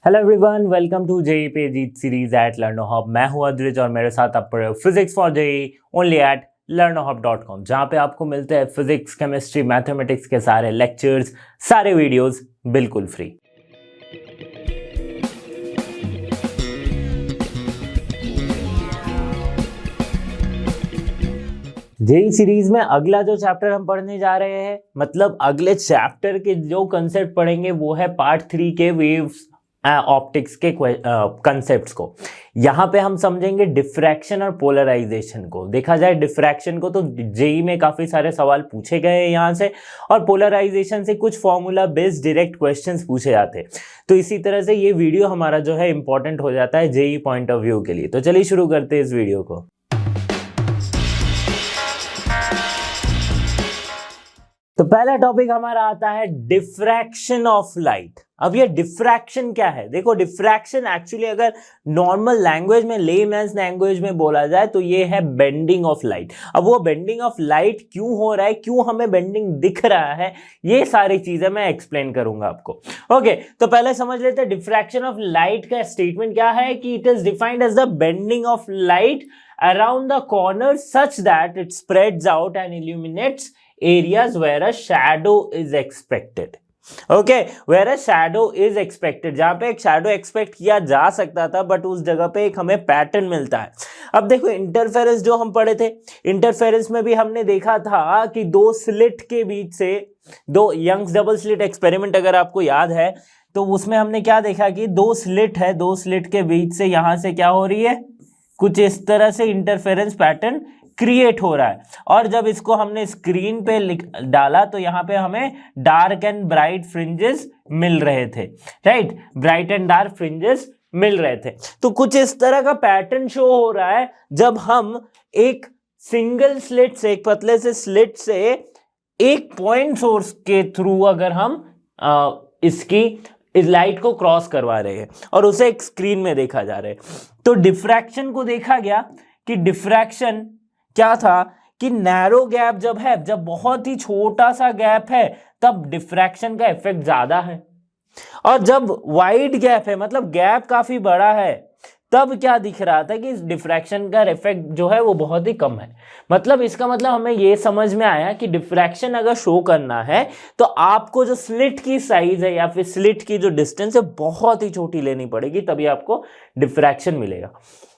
Hello everyone, welcome to JEE पे जीत series at Learnohub. मैं हूं अद्रिज और मेरे साथ आप पढ़ रहे हो physics for JEE only at learnohub.com, जहां पे आपको मिलते हैं फिजिक्स, केमिस्ट्री, मैथमेटिक्स के सारे लेक्चर्स, सारे वीडियोस बिल्कुल फ्री। जेई सीरीज में अगला जो चैप्टर हम पढ़ने जा रहे हैं, मतलब अगले चैप्टर के जो कंसेप्ट पढ़ेंगे वो है पार्ट 3 के वेव्स ऑप्टिक्स के कंसेप्ट्स को। यहाँ पे हम समझेंगे डिफ्रैक्शन और पोलराइजेशन को। देखा जाए डिफ्रैक्शन को तो जेई में काफी सारे सवाल पूछे गए हैं यहाँ से, और पोलराइजेशन से कुछ फॉर्मूला बेस्ड डायरेक्ट क्वेश्चंस पूछे जाते हैं। तो इसी तरह से ये वीडियो हमारा जो है इंपॉर्टेंट हो जाता है जेई पॉइंट ऑफ व्यू के लिए। तो चलिए शुरू करते हैं इस वीडियो को। तो पहला टॉपिक हमारा आता है डिफ्रैक्शन ऑफ लाइट। अब ये डिफ्रैक्शन क्या है? देखो, डिफ्रैक्शन एक्चुअली अगर नॉर्मल लैंग्वेज में, लेमैन्स लैंग्वेज में बोला जाए तो ये है बेंडिंग ऑफ लाइट। अब वो बेंडिंग ऑफ लाइट क्यों हो रहा है, क्यों हमें बेंडिंग दिख रहा है, ये सारी चीजें मैं एक्सप्लेन करूंगा आपको। ओके, तो पहले समझ लेते हैं डिफ्रैक्शन ऑफ लाइट का स्टेटमेंट क्या है कि it is defined as the bending of light around the corner such that it spreads out and illuminates areas where a shadow is expected. Okay, where a shadow is expected, जहां पे एक shadow expect किया जा सकता था but उस जगह पे एक हमें पैटर्न मिलता है। अब देखो, इंटरफेरेंस जो हम पढ़े थे, इंटरफेरेंस में भी हमने देखा था कि दो स्लिट के बीच से, दो यंग्स डबल स्लिट एक्सपेरिमेंट अगर आपको याद है तो उसमें हमने क्या देखा कि दो स्लिट है, दो स्लिट के बीच से यहां से क्या हो रही है, कुछ इस तरह से इंटरफेरेंस पैटर्न क्रिएट हो रहा है। और जब इसको हमने स्क्रीन पे डाला तो यहाँ पे हमें डार्क एंड ब्राइट फ्रिंजेस मिल रहे थे, right? Bright and dark fringes मिल रहे थे। तो कुछ इस तरह का पैटर्न शो हो रहा है जब हम एक सिंगल स्लिट से, एक पतले से स्लिट से एक पॉइंट सोर्स के थ्रू अगर हम इस लाइट को क्रॉस करवा रहे हैं और उसे एक स्क्रीन में देखा जा रहा है। तो डिफ्रैक्शन को देखा गया कि डिफ्रैक्शन क्या था कि नैरो गैप जब है, जब बहुत ही छोटा सा गैप है तब डिफ्रैक्शन का इफेक्ट ज्यादा है, और जब वाइड गैप है, मतलब गैप काफी बड़ा है, तब क्या दिख रहा था कि इस डिफ्रैक्शन का इफेक्ट जो है वो बहुत ही कम है। मतलब इसका मतलब हमें ये समझ में आया कि डिफ्रैक्शन अगर शो करना है तो आपको जो स्लिट की साइज है या फिर स्लिट की जो डिस्टेंस है बहुत ही छोटी लेनी पड़ेगी, तभी आपको डिफ्रैक्शन मिलेगा।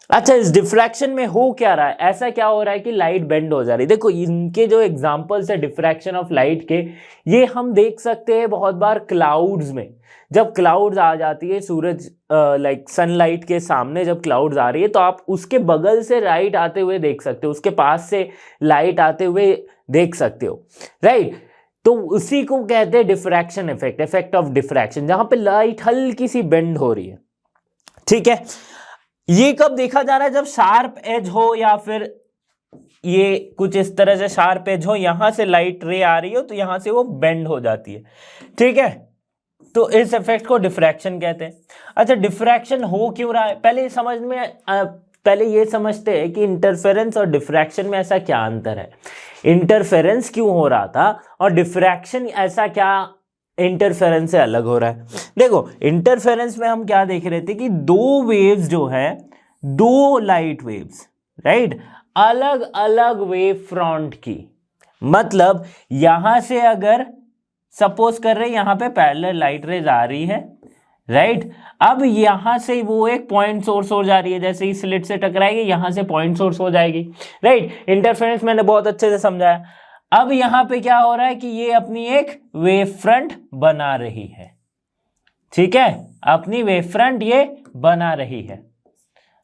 अच्छा, इस डिफ्रैक्शन में हो क्या रहा है? ऐसा क्या हो रहा है कि लाइट बेंड हो जा रही है। देखो, इनके जो एग्जांपल्स है डिफ्रैक्शन ऑफ लाइट के, ये हम देख सकते हैं बहुत बार क्लाउड्स में। जब क्लाउड्स आ जाती है, सूरज लाइक सनलाइट के सामने जब क्लाउड्स आ रही है तो आप उसके बगल से लाइट आते हुए देख सकते हो, उसके पास से लाइट आते हुए देख सकते हो, राइट? तो उसी को कहते हैं diffraction effect, effect of diffraction, जहां पे लाइट हल्की सी बेंड हो रही है। ठीक है, ये कब देखा जा रहा है? जब शार्प एज हो या फिर ये कुछ इस तरह से शार्प एज हो, यहां से लाइट रे आ रही हो तो यहां से वो बेंड हो जाती है। ठीक है, तो इस इफेक्ट को डिफ्रैक्शन कहते हैं। अच्छा, डिफ्रैक्शन हो क्यों रहा है? पहले ये समझते हैं कि इंटरफेरेंस और डिफ्रैक्शन में ऐसा क्या अंतर है। इंटरफेरेंस क्यों हो रहा था और डिफ्रैक्शन ऐसा क्या इंटरफेरेंस से अलग हो रहा है? देखो, इंटरफेरेंस में हम क्या देख रहे थे कि दो वेव्स जो है, दो लाइट वेव्स, राइट, अलग अलग वेव फ्रंट की, मतलब यहां से अगर सपोज कर रहे हैं यहां पे पैरेलल लाइट रेज आ रही है, राइट? अब यहां से वो एक पॉइंट सोर्स हो जा रही है, जैसे ही स्लिट से टकराएगी यहां से पॉइंट सोर्स हो जाएगी, राइट? इंटरफेरेंस मैंने बहुत अच्छे से समझाया। अब यहां पे क्या हो रहा है कि ये अपनी एक वेव फ्रंट बना रही है। ठीक है, अपनी वेव फ्रंट ये बना रही है।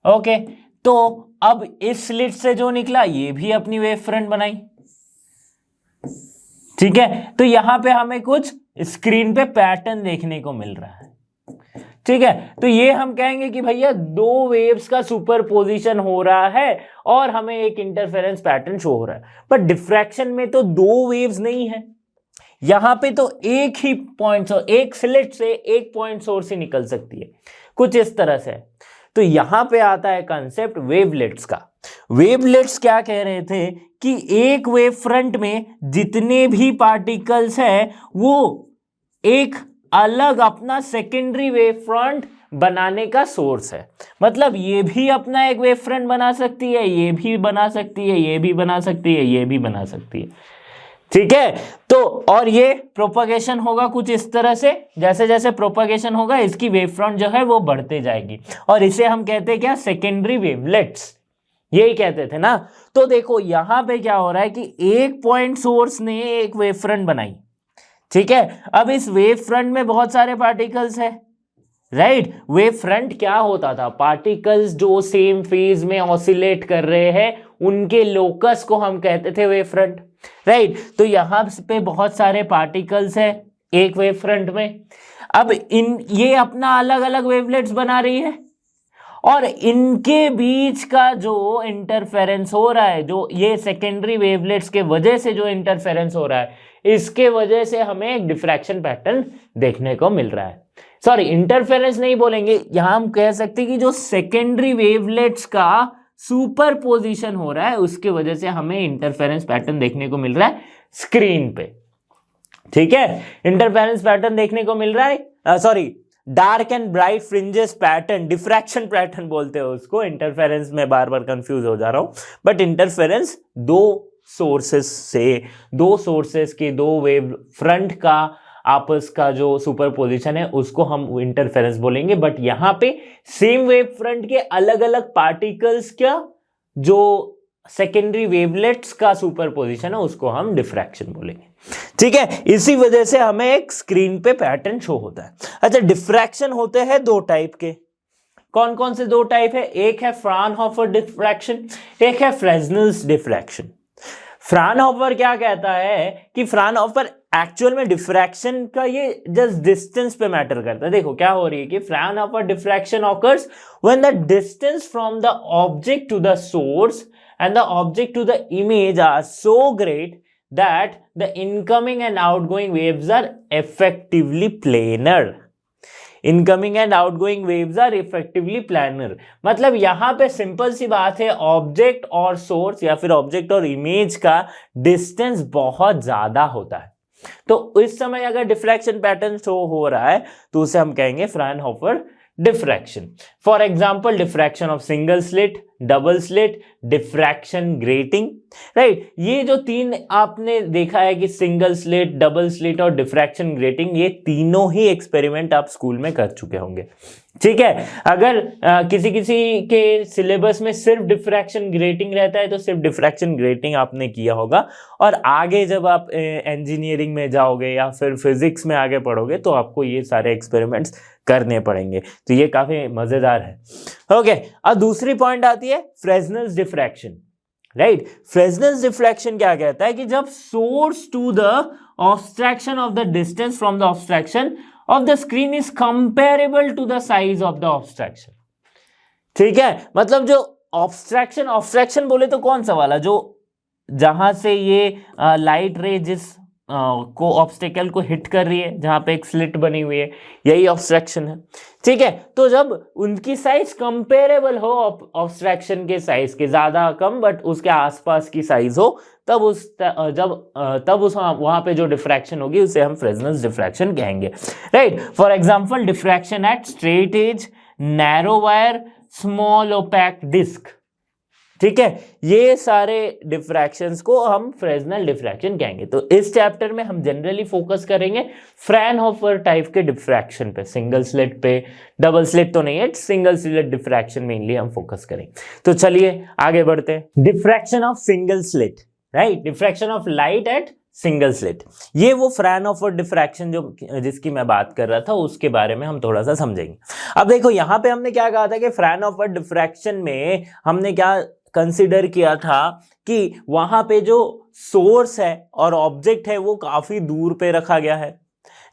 ओके, तो अब इस स्लिट से जो निकला ये भी अपनी वेव फ्रंट बनाई। ठीक है, तो यहां पे हमें कुछ स्क्रीन पे पैटर्न देखने को मिल रहा है। ठीक है, तो ये हम कहेंगे कि भैया दो वेव्स का सुपरपोजिशन हो रहा है और हमें एक इंटरफेरेंस पैटर्न शो हो रहा है। पर डिफ्रैक्शन में तो दो वेव्स नहीं है, यहां पे तो एक ही पॉइंट, एक स्लिट से एक पॉइंट सोर्स ही निकल सकती है, कुछ इस तरह से। तो यहां पे आता है कंसेप्ट वेवलेट्स का। वेवलेट्स क्या कह रहे थे कि एक वेव फ्रंट में जितने भी पार्टिकल्स हैं वो एक अलग अपना सेकेंडरी वेव फ्रंट बनाने का सोर्स है। मतलब ये भी अपना एक वेव फ्रंट बना सकती है, ये भी बना सकती है, ये भी बना सकती है, ये भी बना सकती है, ठीक है। तो और ये प्रोपगेशन होगा कुछ इस तरह से, जैसे जैसे प्रोपगेशन होगा इसकी वेव फ्रंट जो है वो बढ़ते जाएगी, और इसे हम कहते हैं क्या, सेकेंडरी वेवलेट्स, यही कहते थे ना। तो देखो यहां पे क्या हो रहा है कि एक पॉइंट सोर्स ने एक वेव फ्रंट बनाई, ठीक है। अब इस वेव फ्रंट में बहुत सारे पार्टिकल्स है, राइट। वेव फ्रंट क्या होता था, पार्टिकल्स जो सेम फेज में ऑसिलेट कर रहे हैं उनके लोकस को हम कहते थे वेव फ्रंट, राइट। तो यहां पे बहुत सारे पार्टिकल्स है एक वेव फ्रंट में। अब ये अपना अलग अलग वेवलेट्स बना रही है, और इनके बीच का जो इंटरफेरेंस हो रहा है, जो ये सेकेंडरी वेवलेट्स के वजह से जो इंटरफेरेंस हो रहा है, इसके वजह से हमें एक डिफ्रैक्शन पैटर्न देखने को मिल रहा है। सॉरी, इंटरफेरेंस नहीं बोलेंगे, यहां हम कह सकते हैं कि जो सेकेंडरी वेवलेट्स का सुपर पोजिशन हो रहा है उसके वजह से हमें इंटरफेरेंस पैटर्न देखने को मिल रहा है स्क्रीन पे, ठीक है। इंटरफेरेंस पैटर्न देखने को मिल रहा है, sorry, dark and bright fringes pattern, diffraction pattern बोलते हैं उसको। इंटरफेरेंस में बार बार कंफ्यूज हो जा रहा हूं, बट इंटरफेरेंस दो सोर्सेस के दो वेव फ्रंट का आपस का जो सुपरपोजिशन है उसको हम इंटरफेरेंस बोलेंगे। बट यहां पे सेम वेव फ्रंट के अलग अलग पार्टिकल्स का जो सेकेंडरी वेवलेट्स का सुपरपोजिशन है उसको हम डिफ्रैक्शन बोलेंगे, ठीक है। इसी वजह से हमें एक स्क्रीन पे पैटर्न शो होता है। अच्छा, डिफ्रैक्शन होते हैं दो टाइप के। कौन कौन से दो टाइप है, एक है फ्राउनहोफर डिफ्रैक्शन, एक है फ्रेस्नेल्स डिफ्रैक्शन। फ्राउनहोफर क्या कहता है कि फ्राउनहोफर एक्चुअल में डिफ्रैक्शन का ये जस्ट डिस्टेंस पे मैटर करता है। देखो क्या हो रही है कि Fraunhofer diffraction occurs when the distance from the object to the source and the object to the image are so great that the incoming and outgoing waves are effectively planar. Incoming and outgoing waves are effectively planar. मतलब यहां पे simple सी बात है, object और source या फिर object और image का डिस्टेंस बहुत ज्यादा होता है। तो इस समय अगर डिफ्रैक्शन पैटर्न शो हो रहा है तो उसे हम कहेंगे Fraunhofer diffraction. For example, diffraction of single slit, double slit, diffraction grating, right. ये जो तीन आपने देखा है कि सिंगल स्लिट, डबल स्लिट और डिफ्रैक्शन ग्रेटिंग, ये तीनों ही एक्सपेरिमेंट आप स्कूल में कर चुके होंगे, ठीक है। अगर किसी किसी के सिलेबस में सिर्फ डिफ्रैक्शन ग्रेटिंग रहता है तो सिर्फ डिफ्रैक्शन ग्रेटिंग आपने किया होगा, और आगे जब आप इंजीनियरिंग में जाओगे या फिर फिजिक्स में आगे पढ़ोगे तो आपको ये सारे एक्सपेरिमेंट्स करने पड़ेंगे। तो ये काफी मजेदार है। ओके, अब दूसरी पॉइंट आती है Fresnel's diffraction, right. Fresnel's diffraction क्या कहता है कि जब source to the obstruction of the distance from the obstruction of the screen is comparable to the size of the obstruction, ठीक है। मतलब जो ऑब्स्ट्रैक्शन बोले तो कौन सा वाला, जो जहां से ये लाइट रे जिस को ऑब्स्टेकल को हिट कर रही है, जहां पे एक स्लिट बनी हुई है, यही ऑब्स्ट्रैक्शन है, ठीक है। तो जब उनकी साइज कंपेरेबल हो ऑब्स्ट्रैक्शन के साइज के, ज्यादा कम बट उसके आसपास की साइज हो, तब वहां पे जो डिफ्रैक्शन होगी उसे हम फ्रेस्नेल्स डिफ्रैक्शन कहेंगे, right. For example, diffraction at straight edge, narrow wire, small opaque disc, ठीक है। ये सारे डिफ्रैक्शंस को हम फ्रेस्नेल डिफ्रैक्शन कहेंगे। तो इस चैप्टर में हम जनरली फोकस करेंगे फ्राउनहोफर टाइप के डिफ्रैक्शन पे, सिंगल स्लिट पे, डबल स्लिट तो नहीं है, सिंगल स्लिट डिफ्रैक्शन मेनली हम फोकस करेंगे। तो चलिए आगे बढ़ते हैं। Diffraction of single slit, right, diffraction of light at single slit, ये वो फ्राउनहोफर डिफ्रैक्शन जो जिसकी मैं बात कर रहा था उसके बारे में हम थोड़ा सा समझेंगे। अब देखो यहां पे हमने क्या कहा था कि फ्राउनहोफर डिफ्रैक्शन में हमने क्या कंसिडर किया था कि वहां पे जो सोर्स है और ऑब्जेक्ट है वो काफी दूर पे रखा गया है,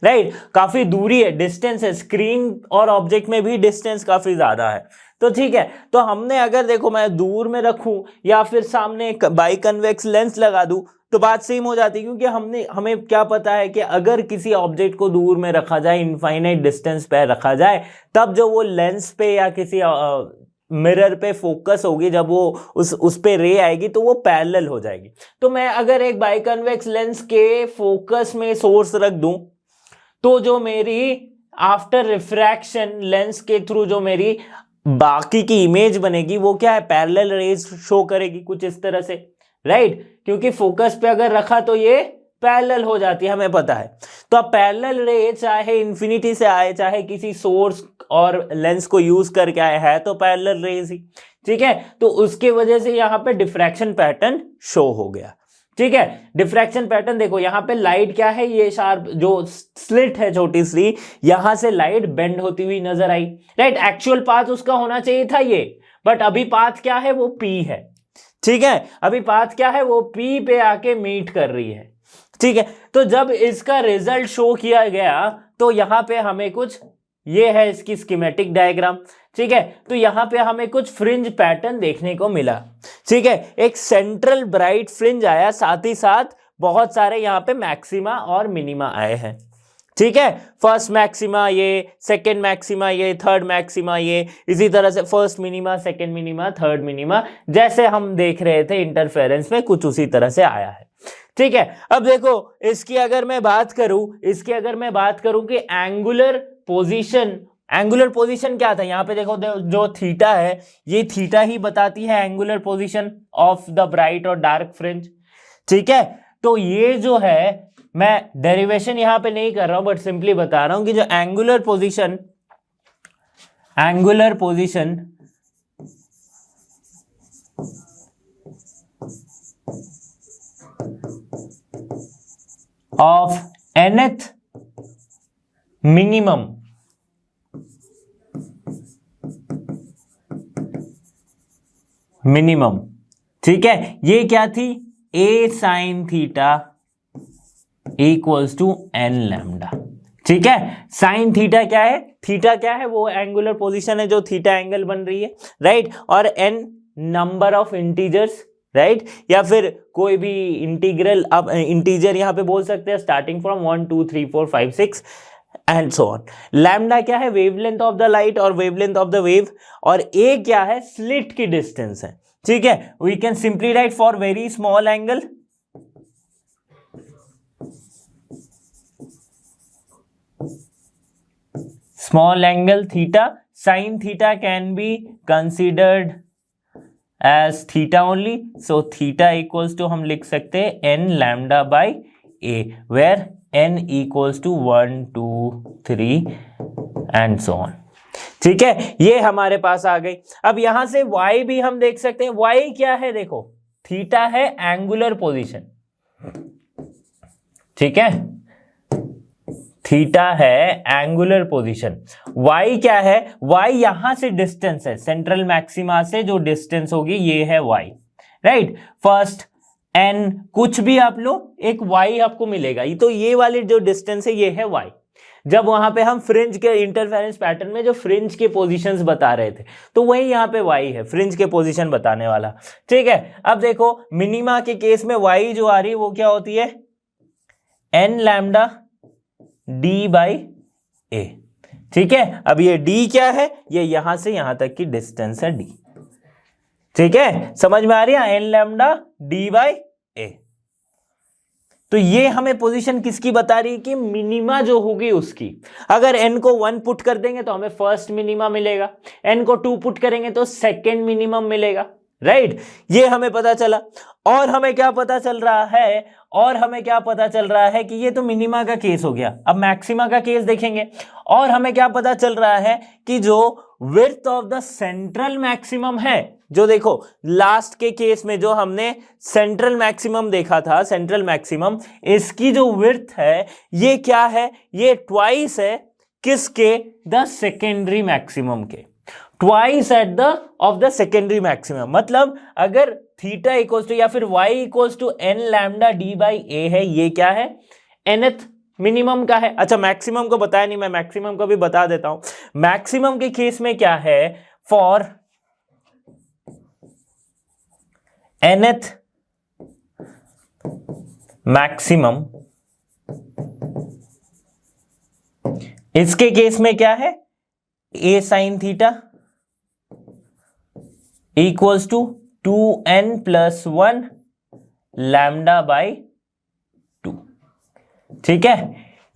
राइट। काफी दूरी है, डिस्टेंस है, स्क्रीन और ऑब्जेक्ट में भी डिस्टेंस काफी ज्यादा है। तो ठीक है, तो हमने अगर देखो मैं दूर में रखूं या फिर सामने एक बाइकन्वेक्स लेंस लगा दूं तो बात सेम हो जाती है, क्योंकि हमें क्या पता है कि अगर किसी ऑब्जेक्ट को दूर में रखा जाए, इनफाइनाइट डिस्टेंस पे रखा जाए, तब जो वो लेंस पे या किसी मिरर पे फोकस होगी, जब वो उस पे रे आएगी तो वो पैरेलल हो जाएगी। तो मैं अगर एक बाइकन्वेक्स लेंस के फोकस में सोर्स रख दूं तो जो मेरी आफ्टर रिफ्रैक्शन लेंस के थ्रू जो मेरी बाकी की इमेज बनेगी वो क्या है, पैरेलल रेज शो करेगी कुछ इस तरह से, राइट। क्योंकि फोकस पे अगर रखा तो ये पैरेलल हो जाती है, हमें पता है। तो अब पैरेलल रे चाहे इंफिनिटी से आए चाहे किसी सोर्स और लेंस को यूज करके आए, है तो पैरेलल रेज ही, ठीक है। तो उसके वजह से यहाँ पे डिफ्रैक्शन पैटर्न शो हो गया, ठीक है। डिफ्रैक्शन पैटर्न देखो यहाँ पे लाइट क्या है, ये शार्प जो स्लिट है छोटी सी, यहां से लाइट बेंड होती हुई नजर आई, राइट। एक्चुअल पाथ उसका होना चाहिए था ये, बट अभी पाथ क्या है, वो पी है, ठीक है। अभी पाथ क्या है, वो पी पे आके मीट कर रही है, ठीक है। तो जब इसका रिजल्ट शो किया गया तो यहां पे हमें कुछ, ये है इसकी स्कीमेटिक डायग्राम, ठीक है। तो यहां पे हमें कुछ फ्रिंज पैटर्न देखने को मिला, ठीक है। एक सेंट्रल ब्राइट फ्रिंज आया, साथ ही साथ बहुत सारे यहां पे मैक्सिमा और मिनिमा आए हैं, ठीक है। फर्स्ट मैक्सिमा ये, सेकंड मैक्सिमा ये, थर्ड मैक्सिमा ये, इसी तरह से first minima, second minima, third minima, जैसे हम देख रहे थे इंटरफेरेंस में कुछ उसी तरह से आया है, ठीक है। अब देखो इसकी अगर मैं बात करूं कि एंगुलर पोजीशन क्या था, यहां पे देखो जो थीटा है, ये थीटा ही बताती है angular position of the bright और डार्क फ्रिंज, ठीक है। तो ये जो है, मैं डेरिवेशन यहां पे नहीं कर रहा हूं बट सिंपली बता रहा हूं कि जो angular position of nth minimum, ठीक है। ये क्या थी, a sin theta equals to n lambda, ठीक है। साइन थीटा क्या है, थीटा क्या है, वो एंगुलर पोजीशन है जो थीटा एंगल बन रही है, राइट। और n number of integers, right, या फिर कोई भी इंटीग्रल, अब इंटीजर यहां पे बोल सकते हैं starting from 1 2 3 4 5 6 and so on. Lambda क्या है, वेवलेंथ ऑफ द लाइट और वेवलेंथ ऑफ द वेव, और ए क्या है, स्लिट की डिस्टेंस है, ठीक है। We can simply write for very small angle, small angle theta, sin theta can be considered as theta only, so theta equals to हम लिख सकते हैं n lambda by a, where n equals to 1 2 3 and so on, ठीक है। ये हमारे पास आ गई। अब यहां से y भी हम देख सकते हैं, y क्या है, देखो थीटा है एंगुलर पोजीशन, ठीक है, थीटा है एंगुलर पोजीशन। y क्या है, y यहां से डिस्टेंस है, सेंट्रल मैक्सिमा से जो डिस्टेंस होगी ये है y, राइट। फर्स्ट n कुछ भी आप लो, एक y आपको मिलेगा, तो ये वाली जो डिस्टेंस है ये है y। जब वहां पे हम फ्रिंज के इंटरफेरेंस पैटर्न में जो फ्रिंज के पोजीशंस बता रहे थे, तो वही यहाँ पे y है, फ्रिंज के पोजीशन बताने वाला, ठीक है। अब देखो मिनिमा के केस में y जो आ रही है वो क्या होती है, n lambda d by a, ठीक है। अब ये d क्या है, ये यहां से यहां तक की डिस्टेंस है d, ठीक है। समझ में आ रही है, n lambda d by a। तो ये हमें पोजीशन किसकी बता रही है कि मिनिमा जो होगी उसकी। अगर n को 1 पुट कर देंगे तो हमें फर्स्ट मिनिमा मिलेगा, n को 2 पुट करेंगे तो सेकेंड मिनिमम मिलेगा, राइट। ये हमें पता चला। और हमें क्या पता चल रहा है कि ये तो मिनिमा का केस हो गया। अब मैक्सिमा का केस देखेंगे, और हमें क्या पता चल रहा है कि जो width of the central maximum है, जो देखो लास्ट के केस में जो हमने सेंट्रल मैक्सिमम देखा था, सेंट्रल मैक्सिमम, इसकी जो विड्थ है ये क्या है, ये ट्वाइस है किसके, द सेकेंडरी मैक्सिमम के, twice at the of the secondary maximum. मतलब अगर थीटा इक्वल्स टू या फिर y equals to n lambda d by a है, ये क्या है, nth मिनिमम का है। अच्छा मैक्सिमम को बताया नहीं, मैं मैक्सिमम को भी बता देता हूं। मैक्सिमम के केस में क्या है, फॉर nth मैक्सिमम, इसके केस में क्या है, a sine theta equals to 2n plus 1 lambda by 2, ठीक है।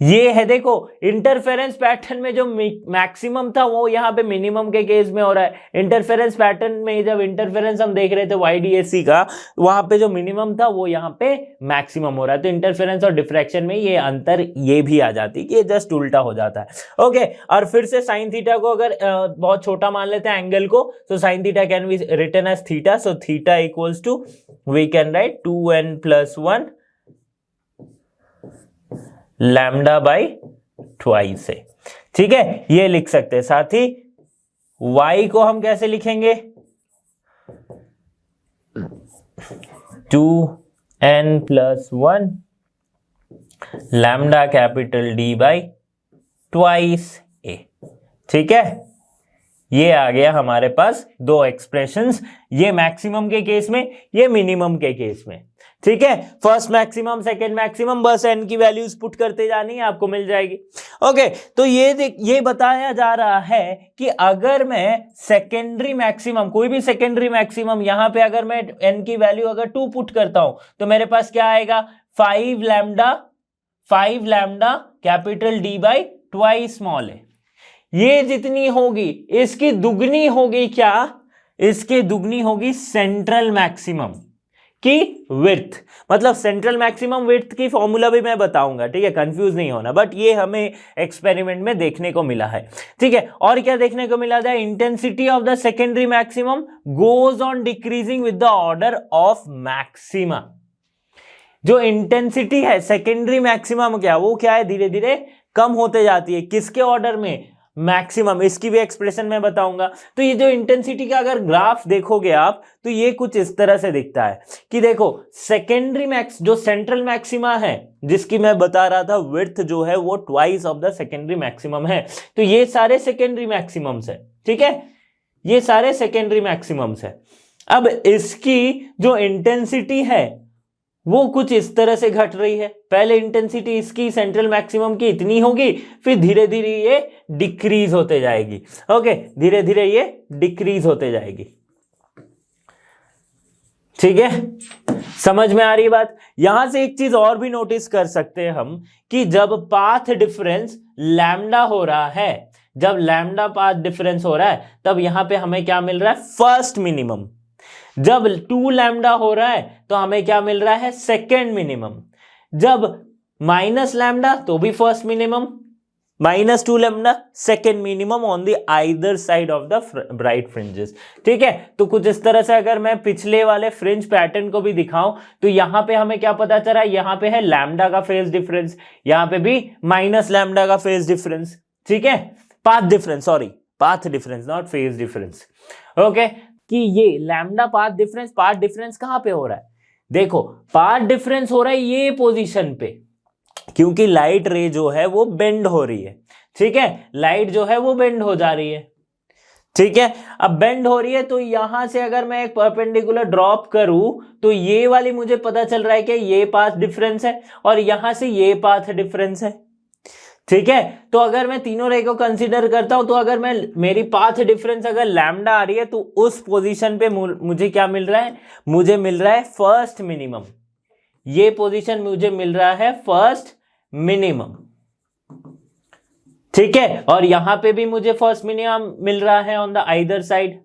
ये है, देखो इंटरफेरेंस पैटर्न में जो मैक्सिमम था वो यहाँ पे मिनिमम के केस में हो रहा है। इंटरफेरेंस पैटर्न में जब इंटरफेरेंस हम देख रहे थे YDAC का, वहां पे जो मिनिमम था वो यहाँ पे मैक्सिमम हो रहा है। तो इंटरफेरेंस और डिफ्रैक्शन में ये अंतर ये भी आ जाती है कि ये जस्ट उल्टा हो जाता है। ओके, और फिर से साइन थीटा को अगर बहुत छोटा मान लेते हैं एंगल को, तो sine theta can be written as theta. So theta equals to, we can write 2n+1 lambda by twice है। ठीक है, ये लिख सकते हैं। साथ ही y को हम कैसे लिखेंगे, 2n+1 lambda capital D by twice a। ठीक है, ये आ गया हमारे पास दो एक्सप्रेशंस, ये मैक्सिमम के केस में, ये मिनिमम के केस में। ठीक है, फर्स्ट मैक्सिमम सेकंड मैक्सिमम, बस n की वैल्यूज पुट करते जानी है, आपको मिल जाएगी। ओके, तो ये बताया जा रहा है कि अगर मैं सेकेंडरी मैक्सिमम, कोई भी सेकेंडरी मैक्सिमम यहां पे अगर मैं n की वैल्यू अगर 2 पुट करता हूं तो मेरे पास क्या आएगा, 5 lambda capital D by twice small है। ये जितनी होगी इसकी दुगनी होगी, क्या, इसकी दुगनी होगी सेंट्रल मैक्सिमम की विड्थ। मतलब सेंट्रल मैक्सिमम विड्थ की फॉर्मूला भी मैं बताऊंगा, ठीक है, कंफ्यूज नहीं होना, बट ये हमें एक्सपेरिमेंट में देखने को मिला है। ठीक है, और क्या देखने को मिला था, intensity of the secondary maximum goes on decreasing with the order of maxima. जो इंटेंसिटी है सेकेंडरी मैक्सिमम क्या, वो क्या है, धीरे धीरे कम होते जाती है, किसके ऑर्डर में, मैक्सिमम। इसकी भी एक्सप्रेशन मैं बताऊंगा। तो ये जो इंटेंसिटी का अगर ग्राफ देखोगे आप, तो ये कुछ इस तरह से दिखता है कि देखो सेकेंडरी मैक्स, जो सेंट्रल मैक्सिमा है जिसकी मैं बता रहा था विड्थ जो है वो twice of the secondary maximum है। तो ये सारे सेकेंडरी मैक्सिमम्स है। ठीक है, ये सारे सेकेंडरी मैक्सिमम्स है। अब इसकी जो इंटेंसिटी है वो कुछ इस तरह से घट रही है। पहले इंटेंसिटी इसकी सेंट्रल मैक्सिमम की इतनी होगी, फिर धीरे धीरे ये डिक्रीज होते जाएगी। ओके, धीरे धीरे ये डिक्रीज होते जाएगी। ठीक है, समझ में आ रही बात। यहां से एक चीज और भी नोटिस कर सकते हैं हम कि जब पाथ डिफरेंस लैम्डा हो रहा है, जब लैम्डा पाथ डिफरेंस हो रहा है, तब यहां पे हमें क्या मिल रहा है, फर्स्ट मिनिमम। जब 2 लैम्डा हो रहा है तो हमें क्या मिल रहा है, सेकेंड मिनिमम। जब माइनस लैम्डा तो भी first minimum, -2 lambda second minimum on the either side of the bright fringes. ठीक है, तो कुछ इस तरह से अगर मैं पिछले वाले फ्रिंज पैटर्न को भी दिखाऊं तो यहां पे हमें क्या पता चला, यहां पे है लैम्डा का फेज डिफरेंस, यहां पे भी माइनस लैम्डा का फेज डिफरेंस। ठीक है, path difference, sorry path difference not phase difference. Okay, कि ये लैम्डा पाथ डिफरेंस कहां पे हो रहा है, देखो पाथ डिफरेंस हो रहा है ये पोजीशन पे, क्योंकि लाइट रे जो है वो बेंड हो रही है। ठीक है, लाइट जो है वो बेंड हो जा रही है। ठीक है, अब बेंड हो रही है तो यहां से अगर मैं एक परपेंडिकुलर ड्रॉप करूं तो ये वाली मुझे पता चल रहा है कि ये पाथ डिफरेंस है और यहां से ये पाथ डिफरेंस है। ठीक है, तो अगर मैं तीनों रे को कंसीडर करता हूं तो अगर मैं मेरी पाथ डिफरेंस अगर लैम्डा आ रही है तो उस पोजीशन पे मुझे क्या मिल रहा है, मुझे मिल रहा है फर्स्ट मिनिमम। ये पोजीशन मुझे मिल रहा है फर्स्ट मिनिमम। ठीक है, और यहां पे भी मुझे फर्स्ट मिनिमम मिल रहा है ऑन द आइदर साइड।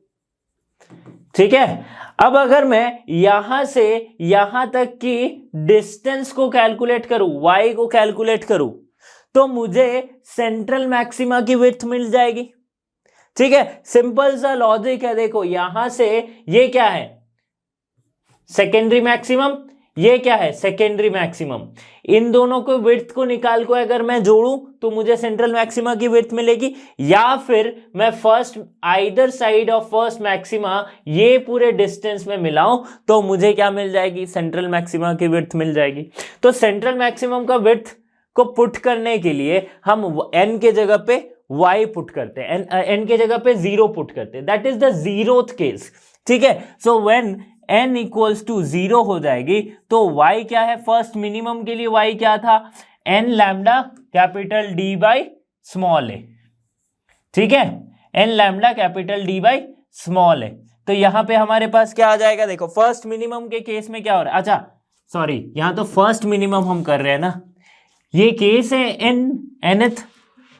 ठीक है, अब अगर मैं यहां से यहां तक की डिस्टेंस को कैलकुलेट करूं, y को कैलकुलेट करूं, तो मुझे सेंट्रल मैक्सिमा की विड्थ मिल जाएगी। ठीक है, सिंपल सा लॉजिक है। देखो यहां से ये क्या है, सेकेंडरी मैक्सिमम, ये क्या है, सेकेंडरी मैक्सिमम। इन दोनों को विड्थ को निकाल को अगर मैं जोड़ूं तो मुझे सेंट्रल मैक्सिमा की विड्थ मिलेगी, या फिर मैं first either side of first maxima ये पूरे डिस्टेंस में मिलाऊं तो मुझे क्या मिल जाएगी, सेंट्रल मैक्सिमा की विड्थ मिल जाएगी। तो सेंट्रल मैक्सिमम का विड्थ को पुट करने के लिए हम n के जगह पे y पुट करते हैं, n के जगह पे 0 पुट करते हैं, that is the zeroth case. ठीक है, so when n equals to 0 हो जाएगी तो y क्या है, फर्स्ट मिनिमम के लिए y क्या था, n lambda capital D by small a. ठीक है, n lambda capital D by small a. तो यहां पे हमारे पास क्या आ जाएगा, देखो फर्स्ट मिनिमम के केस में क्या हो रहा है, अच्छा सॉरी यहां तो फर्स्ट मिनिमम हम कर रहे हैं ना, ये केस है nth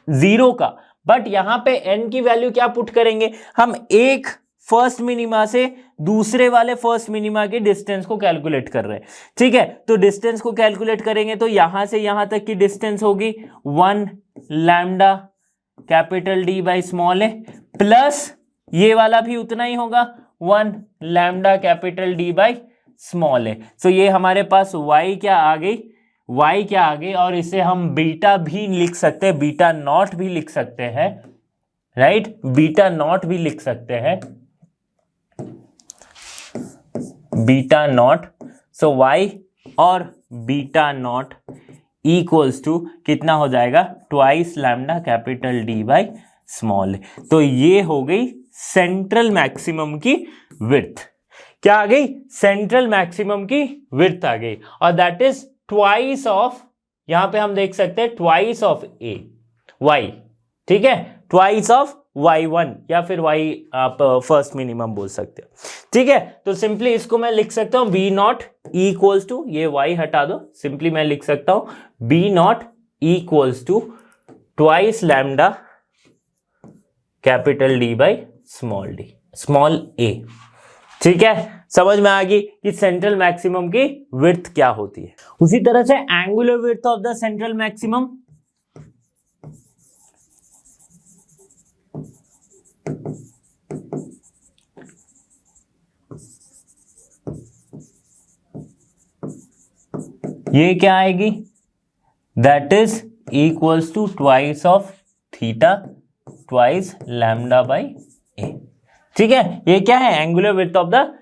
0 का, बट यहां पे n की वैल्यू क्या पुट करेंगे, हम एक फर्स्ट मिनिमा से दूसरे वाले फर्स्ट मिनिमा के डिस्टेंस को कैलकुलेट कर रहे हैं, ठीक है। तो डिस्टेंस को कैलकुलेट करेंगे तो यहां से यहां तक की डिस्टेंस होगी 1 lambda capital D by small a, plus ये वाला भी उतना ही होगा 1 lambda capital D by small a. So ये हमारे पास y क्या आ गई, और इसे हम बीटा भी लिख सकते हैं, बीटा नॉट भी लिख सकते हैं, राइट, बीटा नॉट भी लिख सकते हैं, बीटा नॉट। सो y और बीटा नॉट इक्वल्स टू कितना हो जाएगा, twice lambda capital D by small a. तो ये हो गई सेंट्रल मैक्सिमम की विड्थ। क्या आ गई, सेंट्रल मैक्सिमम की विड्थ आ गई, और दैट इज ट्वाइस ऑफ, यहां पे हम देख सकते हैं ट्वाइस ऑफ ए वाई, ठीक है, ट्वाइस ऑफ y1 या फिर y आप फर्स्ट मिनिमम बोल सकते हो, ठीक है। तो सिंपली इसको मैं लिख सकता हूं b नॉट इक्वल्स टू, ये y हटा दो, सिंपली मैं लिख सकता हूं b not equals to twice lambda capital D by small a, ठीक है। समझ में आ गई कि सेंट्रल मैक्सिमम की विड्थ क्या होती है। उसी तरह से angular width of the central maximum, ये क्या आएगी, that is equals to twice of theta twice lambda by a, ठीक है। ये क्या है, angular width of the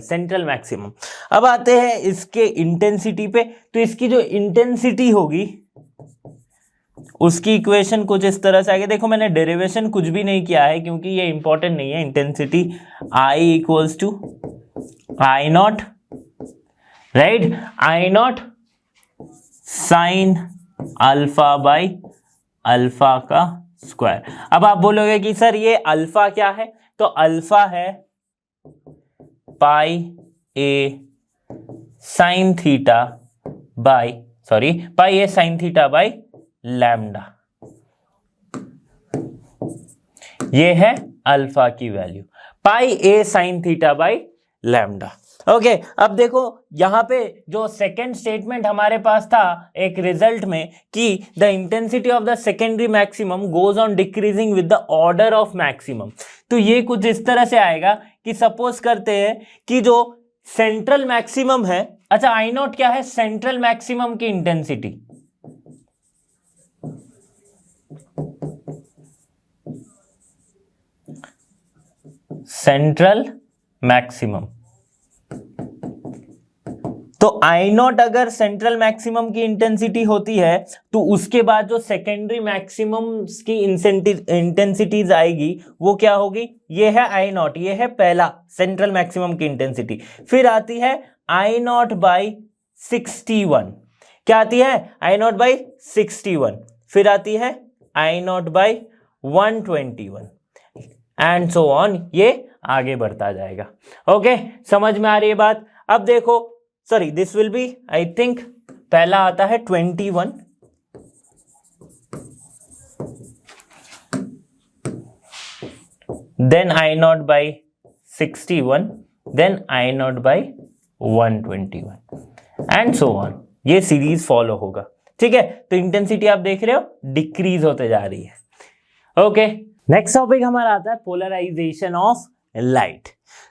central maximum. अब आते हैं इसके इंटेंसिटी पे, तो इसकी जो इंटेंसिटी होगी उसकी इक्वेशन कुछ इस तरह से आगे, देखो मैंने डेरिवेशन कुछ भी नहीं किया है क्योंकि ये इंपॉर्टेंट नहीं है। Intensity I equals to I not, right, I not sine alpha by alpha का स्क्वायर। अब आप बोलोगे कि सर ये अल्फा क्या है, तो अल्फा है pi a sine theta by, pi a sine theta by lambda, ये है अल्फा की value, pi a sine theta by lambda. Okay, अब देखो यहां पे जो सेकेंड स्टेटमेंट हमारे पास था एक रिजल्ट में कि the intensity of the secondary maximum goes on decreasing with the order of maximum. तो ये कुछ इस तरह से आएगा कि सपोज करते हैं कि जो सेंट्रल मैक्सिमम है, अच्छा आई नॉट क्या है, सेंट्रल मैक्सिमम की इंटेंसिटी, सेंट्रल मैक्सिमम। तो आई नॉट अगर सेंट्रल मैक्सिमम की इंटेंसिटी होती है तो उसके बाद जो सेकेंडरी मैक्सिमम की इंटेंसिटीज आएगी वो क्या होगी, ये है आई नॉट, ये है पहला सेंट्रल मैक्सिमम की इंटेंसिटी। फिर आती है आई नॉट बाई 61, क्या आती है, आई नॉट बाई 61। फिर आती है I not by 121 and so on, ये आगे बढ़ता जाएगा। ओके, समझ में आ रही है बात। अब देखो, sorry this will be I think, पहला आता है 21, then I not by 61, then I not by 121 and so on, ये सीरीज फॉलो होगा, ठीक है। तो इंटेंसिटी आप देख रहे हो डिक्रीज होते जा रही है। ओके, नेक्स्ट टॉपिक हमारा आता है पोलराइजेशन ऑफ लाइट।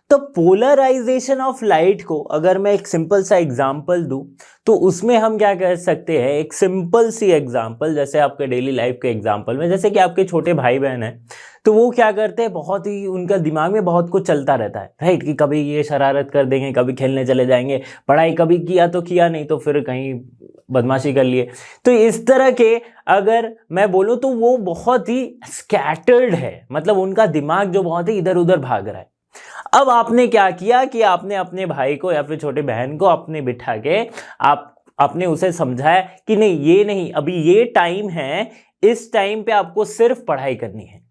तो पोलराइजेशन ऑफ लाइट को अगर मैं एक सिंपल सा एग्जांपल दूं तो उसमें हम क्या कर सकते हैं, एक सिंपल सी एग्जांपल, जैसे आपके डेली लाइफ के एग्जांपल में, जैसे कि आपके छोटे भाई बहन हैं तो वो क्या करते हैं, बहुत ही उनका दिमाग में बहुत कुछ चलता रहता है, राइट, कि कभी ये शरारत कर देंगे, कभी खेलने चले जाएंगे, पढ़ाई कभी किया तो किया, नहीं तो फिर कहीं बदमाशी कर लिए। तो इस तरह के अगर मैं बोलूं तो वो बहुत ही स्कैटर्ड है, मतलब उनका दिमाग जो बहुत ही इधर उधर भाग रहा है। अब आपने क्या किया कि आपने अपने भाई को या फिर छोटे बहन को अपने बिठा के आपने उसे समझाया कि नहीं, ये नहीं, अभी ये टाइम है, इस टाइम पे आपको सिर्फ पढ़ाई करनी है,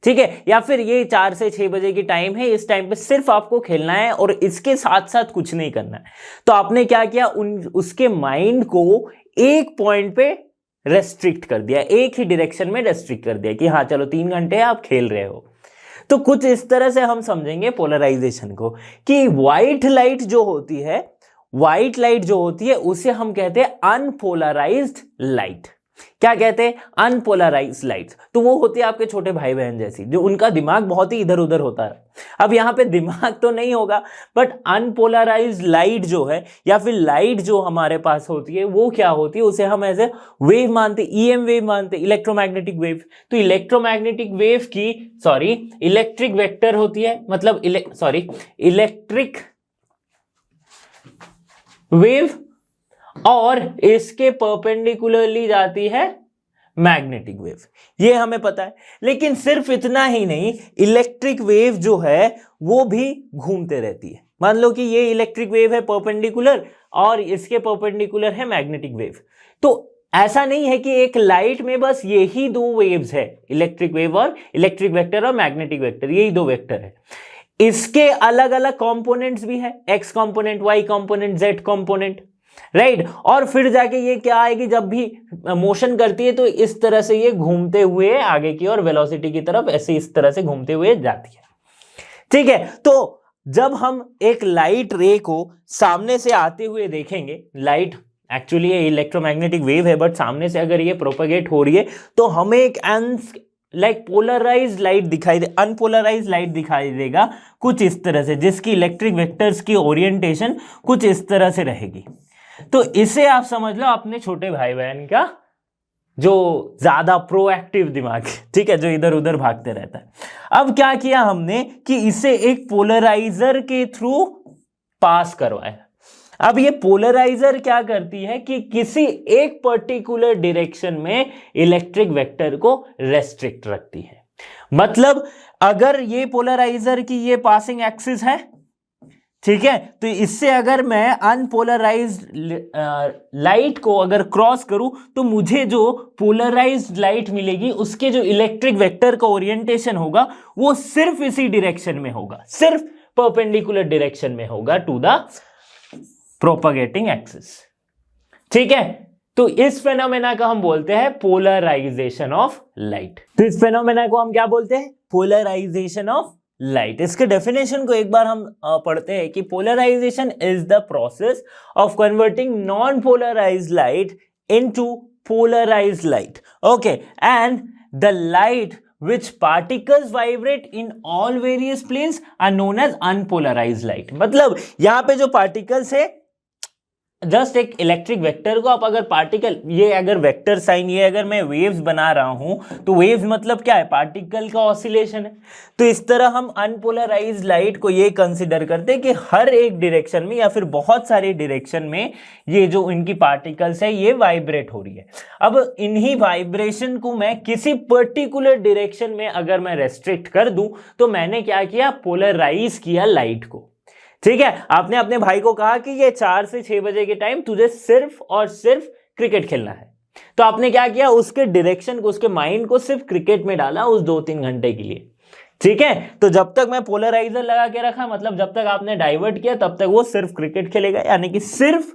ठीक है, या फिर ये 4 से 6 बजे की टाइम है, इस टाइम पे सिर्फ आपको खेलना है और इसके साथ साथ कुछ नहीं करना है। तो आपने क्या किया, उसके माइंड को एक पॉइंट पे रेस्ट्रिक्ट कर दिया, एक ही डायरेक्शन में रेस्ट्रिक्ट कर दिया कि हाँ चलो 3 घंटे आप खेल रहे हो। तो कुछ इस तरह से हम समझेंगे पोलराइजेशन को कि व्हाइट लाइट जो होती है उसे हम कहते हैं अनपोलराइज्ड लाइट। क्या कहते हैं, अनपोलराइज्ड लाइट। तो वो होती है आपके छोटे भाई बहन जैसी, जो उनका दिमाग बहुत ही इधर उधर होता है। अब यहाँ पे दिमाग तो नहीं होगा, बट अनपोलराइज्ड लाइट जो है या फिर लाइट जो हमारे पास होती है वो क्या होती है, उसे हम ऐसे वेव मानते, ईएम वेव मानते, इलेक्ट्रोमैग्नेटिक वेव। तो इलेक्ट्रोमैग्नेटिक वेव की इलेक्ट्रिक वेक्टर होती है, मतलब इलेक्ट्रिक वेव, और इसके परपेंडिकुलरली जाती है मैग्नेटिक वेव, ये हमें पता है। लेकिन सिर्फ इतना ही नहीं, इलेक्ट्रिक वेव जो है वो भी घूमते रहती है। मान लो कि ये इलेक्ट्रिक वेव है परपेंडिकुलर और इसके परपेंडिकुलर है मैग्नेटिक वेव। तो ऐसा नहीं है कि एक लाइट में बस यही 2 वेव्स है, इलेक्ट्रिक वेव और इलेक्ट्रिक वेक्टर और मैग्नेटिक वेक्टर, यही 2 वेक्टर है। इसके अलग अलग कंपोनेंट्स भी है, x component, y component, z component, right. और फिर जाके ये क्या आएगी, जब भी मोशन करती है तो इस तरह से ये घूमते हुए आगे की और वेलोसिटी की तरफ ऐसे इस तरह से घूमते हुए जाती है, ठीक है। तो जब हम एक लाइट रे को सामने से आते हुए देखेंगे, लाइट एक्चुअली ये इलेक्ट्रोमैग्नेटिक वेव है, बट सामने से अगर ये प्रोपेगेट हो रही है तो हमें एक पोलराइज्ड लाइट दिखाई दे, अनपोलराइज्ड लाइट दिखाई देगा कुछ इस तरह से, जिसकी इलेक्ट्रिक वेक्टर्स की ओरिएंटेशन कुछ इस तरह से रहेगी। तो इसे आप समझ लो अपने छोटे भाई बहन का जो ज्यादा प्रोएक्टिव दिमाग, ठीक है, जो इधर उधर भागते रहता है। अब क्या किया हमने कि इसे एक पोलराइजर के थ्रू पास करवाया। अब ये पोलराइजर क्या करती है कि किसी एक पर्टिकुलर डायरेक्शन में इलेक्ट्रिक वेक्टर को रेस्ट्रिक्ट रखती है। मतलब अगर ये पोलराइजर की ये पासिंग एक्सिस है, ठीक है, तो इससे अगर मैं अनपोलराइज्ड लाइट को अगर क्रॉस करूं तो मुझे जो पोलराइज्ड लाइट मिलेगी उसके जो इलेक्ट्रिक वेक्टर का ओरिएंटेशन होगा वो सिर्फ इसी डायरेक्शन में होगा, सिर्फ परपेंडिकुलर डायरेक्शन में होगा टू द प्रोपगेटिंग एक्सिस, ठीक है। तो इस फेनोमेना का हम बोलते हैं पोलराइजेशन ऑफ लाइट। तो इस फेनोमेना को हम क्या बोलते हैं, पोलराइजेशन ऑफ लाइट। इसके डेफिनेशन को एक बार हम पढ़ते हैं कि polarisation is the process of converting non polarised light into polarised light, okay, and the light which particles vibrate in all various planes are known as unpolarized light। मतलब यहां पे जो पार्टिकल्स है, जस्ट एक इलेक्ट्रिक वेक्टर को आप अगर particle, ये अगर वेक्टर साइन, ये अगर मैं वेव्स बना रहा हूं तो वेव्स मतलब क्या है, पार्टिकल का ऑसिलेशन है। तो इस तरह हम अनपोलराइज्ड लाइट को ये कंसिडर करते हैं कि हर एक डायरेक्शन में या फिर बहुत सारे डायरेक्शन में ये जो इनकी पार्टिकल्स है ये वाइब्रेट हो रही है। अब इन्हीं वाइब्रेशन को मैं किसी पर्टिकुलर डायरेक्शन में अगर मैं रेस्ट्रिक्ट कर दूं तो मैंने क्या किया, पोलराइज किया लाइट को, ठीक है। आपने अपने भाई को कहा कि ये 4 से 6 बजे के टाइम तुझे सिर्फ और सिर्फ क्रिकेट खेलना है, तो आपने क्या किया, उसके डायरेक्शन को, उसके माइंड को सिर्फ क्रिकेट में डाला उस 2-3 घंटे के लिए, ठीक है। तो जब तक मैं पोलराइजर लगा के रखा, मतलब जब तक आपने डाइवर्ट किया तब तक वो सिर्फ क्रिकेट खेलेगा, यानी कि सिर्फ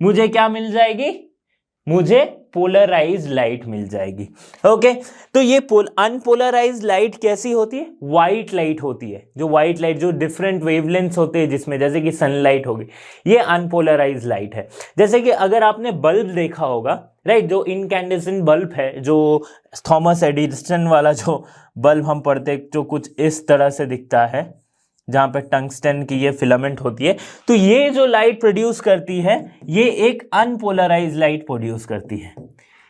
मुझे क्या मिल जाएगी, मुझे पोलराइज्ड लाइट मिल जाएगी, ओके। तो ये अनपोलराइज्ड लाइट कैसी होती है, व्हाइट लाइट होती है। जो व्हाइट लाइट, जो डिफरेंट वेवलेंथ्स होते हैं जिसमें, जैसे कि सनलाइट होगी, ये अनपोलराइज्ड लाइट है। जैसे कि अगर आपने बल्ब देखा होगा, राइट, जो इनकैंडेसेंट बल्ब है, जो थॉमस एडिसन वाला जो बल्ब हम पढ़ते, जो कुछ इस तरह से दिखता है, जहां पे टंगस्टन की ये फिलामेंट होती है, तो ये जो लाइट प्रोड्यूस करती है ये एक अनपोलराइज्ड लाइट प्रोड्यूस करती है,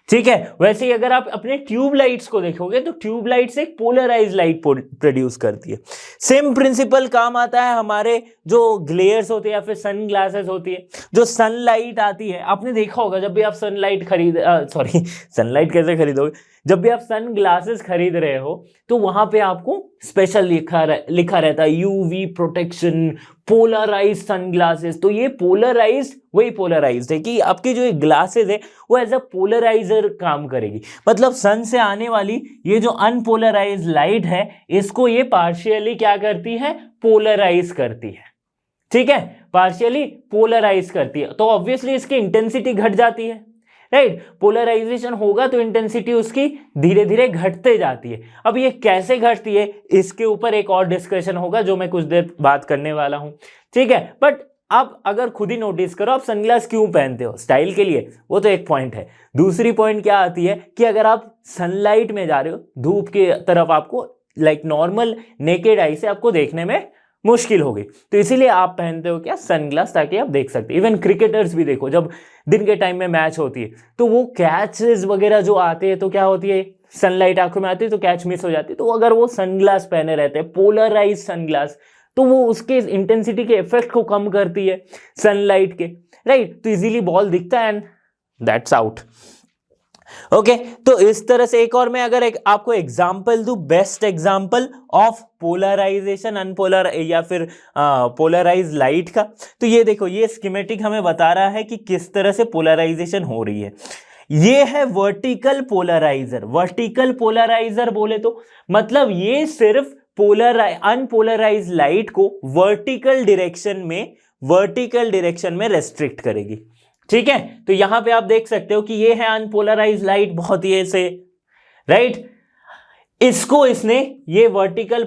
ठीक है। वैसे ही अगर आप अपने ट्यूब लाइट्स को देखोगे तो ट्यूब लाइट्स एक पोलराइज्ड लाइट प्रोड्यूस करती है। सेम प्रिंसिपल काम आता है हमारे जो ग्लेयर्स होते हैं या फिर सन ग्लासेस होती है, जो सनलाइट आती है। आपने देखा होगा जब भी आप सनलाइट सनलाइट कैसे खरीदोगे, जब भी आप सन ग्लासेस खरीद रहे हो तो वहां पे आपको स्पेशल लिखा रहता है यूवी प्रोटेक्शन, पोलराइज सनग्लासेस। तो ये पोलराइज वही पोलराइज है कि आपकी जो ग्लासेस है वो एज अ पोलराइजर काम करेगी। मतलब सन से आने वाली ये जो अनपोलराइज लाइट है इसको ये पार्शियली क्या करती है, पोलराइज करती है। ठीक है, पार्शियली पोलराइज करती है, तो ऑब्वियसली इसकी इंटेंसिटी घट जाती है, राइट। पोलराइजेशन होगा तो इंटेंसिटी उसकी धीरे धीरे घटते जाती है। अब ये कैसे घटती है इसके ऊपर एक और डिस्कशन होगा जो मैं कुछ देर बात करने वाला हूं, ठीक है। बट आप अगर खुद ही नोटिस करो, आप सनग्लास क्यों पहनते हो, स्टाइल के लिए, वो तो एक पॉइंट है। दूसरी पॉइंट क्या आती है कि अगर आप सनलाइट में जा रहे हो, धूप के तरफ, आपको लाइक नॉर्मल नेकेड आई से आपको देखने में मुश्किल होगी, तो इसीलिए आप पहनते हो क्या, सनग्लास, ताकि आप देख सकते। इवन क्रिकेटर्स भी देखो, जब दिन के टाइम में मैच होती है तो वो कैचेस वगैरह जो आते हैं तो क्या होती है, सनलाइट आंखों में आती है तो कैच मिस हो जाती है। तो अगर वो सनग्लास पहने रहते हैं, पोलराइज सनग्लास, तो वो उसके इंटेंसिटी के इफेक्ट को कम करती है सनलाइट के, राइट। तो इजीली बॉल दिखता है एंड दैट्स आउट। ओके, तो इस तरह से एक और मैं अगर आपको एग्जांपल दूं, बेस्ट एग्जांपल ऑफ पोलराइजेशन अनपोलर या फिर पोलराइज लाइट का, तो ये देखो, ये स्कीमेटिक हमें बता रहा है कि किस तरह से पोलराइजेशन हो रही है। ये है वर्टिकल पोलराइजर। वर्टिकल पोलराइजर बोले तो मतलब ये सिर्फ अनपोलराइज लाइट को वर्टिकल डायरेक्शन में रेस्ट्रिक्ट करेगी, ठीक है। तो यहां पे आप देख सकते हो कि ये है अनपोलराइज लाइट, बहुत ही ऐसे, राइट। इसको इसने, ये वर्टिकल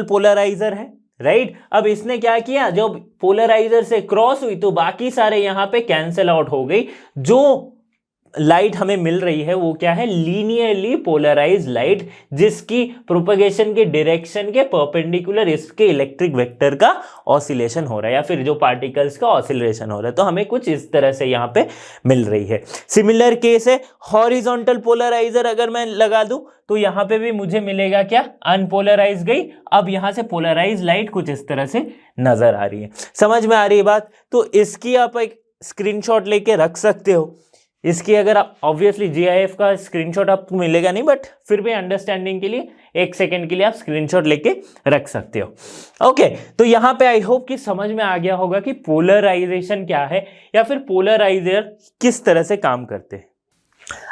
पोलराइजर है, राइट। अब इसने क्या किया, जब पोलराइजर से क्रॉस हुई तो बाकी सारे यहां पे कैंसिल आउट हो गई। जो लाइट हमें मिल रही है वो क्या है, लीनियरली पोलराइज लाइट, जिसकी प्रोपगेशन के डायरेक्शन के परपेंडिकुलर इसके इलेक्ट्रिक वेक्टर का ऑसिलेशन हो रहा है, या फिर जो पार्टिकल्स का ऑसिलेशन हो रहा है। तो हमें कुछ इस तरह से यहां पे मिल रही है। सिमिलर केस है हॉरिजॉन्टल पोलराइजर, अगर मैं लगा दूं तो यहां पे भी मुझे मिलेगा क्या, अनपोलराइज गई। अब यहां से पोलराइज लाइट कुछ इस तरह से नजर आ रही है। समझ में आ रही है बात? तो इसकी आप एक स्क्रीनशॉट लेके रख सकते हो। इसकी अगर आप ऑब्वियसली GIF का स्क्रीनशॉट आपको मिलेगा नहीं, बट फिर भी अंडरस्टैंडिंग के लिए एक सेकंड के लिए आप स्क्रीनशॉट लेके रख सकते हो। ओके, तो यहां पे आई होप कि समझ में आ गया होगा कि पोलराइजेशन क्या है या फिर पोलराइजर किस तरह से काम करते हैं।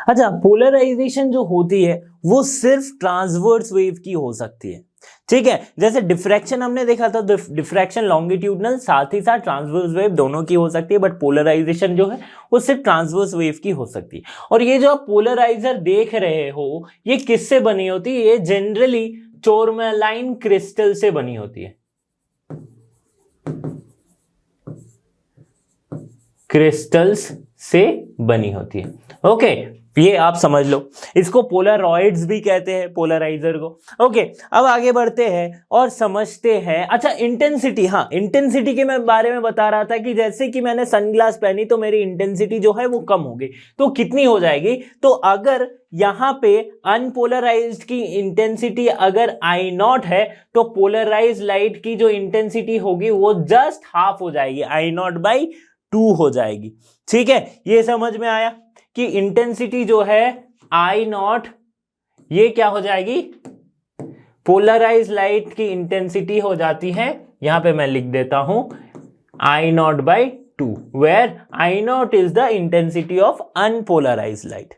अच्छा, पोलराइजेशन जो होती है वो सिर्फ ट्रांसवर्स वेव की हो सकती है, ठीक है। जैसे डिफ्रैक्शन हमने देखा था, डिफ्रैक्शन लॉन्गिट्यूडनल साथ ही साथ ट्रांसवर्स वेव दोनों की हो सकती है, बट पोलराइजेशन जो है वो सिर्फ ट्रांसवर्स वेव की हो सकती है। और ये जो आप पोलराइजर देख रहे हो ये किससे बनी होती है, ये जनरली टूरमैलाइन क्रिस्टल से बनी होती है, क्रिस्टल्स से बनी होती है। ओके, ये आप समझ लो। इसको पोलरॉइड्स भी कहते हैं, पोलराइजर को। ओके, अब आगे बढ़ते हैं और समझते हैं। अच्छा, इंटेंसिटी, हाँ, इंटेंसिटी के मैं बारे में बता रहा था कि जैसे कि मैंने सनग्लास पहनी तो मेरी इंटेंसिटी जो है वो कम हो गई, तो कितनी हो जाएगी, तो अगर यहां पे अनपोलराइज्ड की इंटेंसिटी अगर I0 है तो पोलराइज लाइट की जो इंटेंसिटी होगी वो जस्ट हाफ हो जाएगी, I0/2 हो जाएगी, ठीक है। ये समझ में आया कि इंटेंसिटी जो है I0, ये क्या हो जाएगी, पोलराइज लाइट की इंटेंसिटी हो जाती है, यहां पे मैं लिख देता हूं I0/2, where I0 is the intensity of unpolarise light,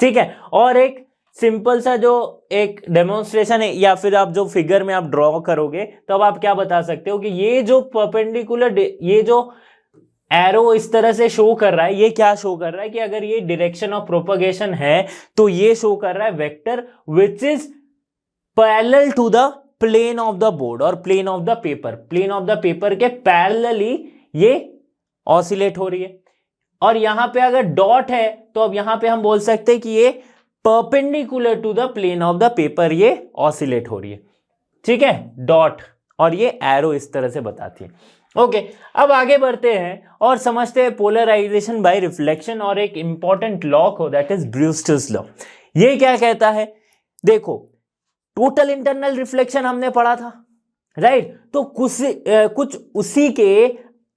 ठीक है। और एक सिंपल सा जो एक डेमोन्स्ट्रेशन है, या फिर आप जो फिगर में आप ड्रॉ करोगे तो अब आप क्या बता सकते हो कि ये जो परपेंडिकुलर, ये जो एरो इस तरह से शो कर रहा है, ये क्या शो कर रहा है कि अगर ये डायरेक्शन ऑफ प्रोपगेशन है तो ये शो कर रहा है vector which is parallel to the plane of the board और plane of the paper. Plane of the paper के पैरेलली ये ऑसिलेट हो रही है। और यहां पे अगर डॉट है तो अब यहां पे हम बोल सकते हैं कि ये perpendicular to the plane of the paper ये ऑसिलेट हो रही है, ठीक है, डॉट, और ये एरो इस तरह से बताती है। ओके, अब आगे बढ़ते हैं और समझते हैं पोलराइजेशन बाय रिफ्लेक्शन और एक इंपॉर्टेंट लॉ को, दैट इज ब्रूस्टर्स लॉ। ये क्या कहता है, देखो, टोटल इंटरनल रिफ्लेक्शन हमने पढ़ा था, राइट। तो कुछ उसी के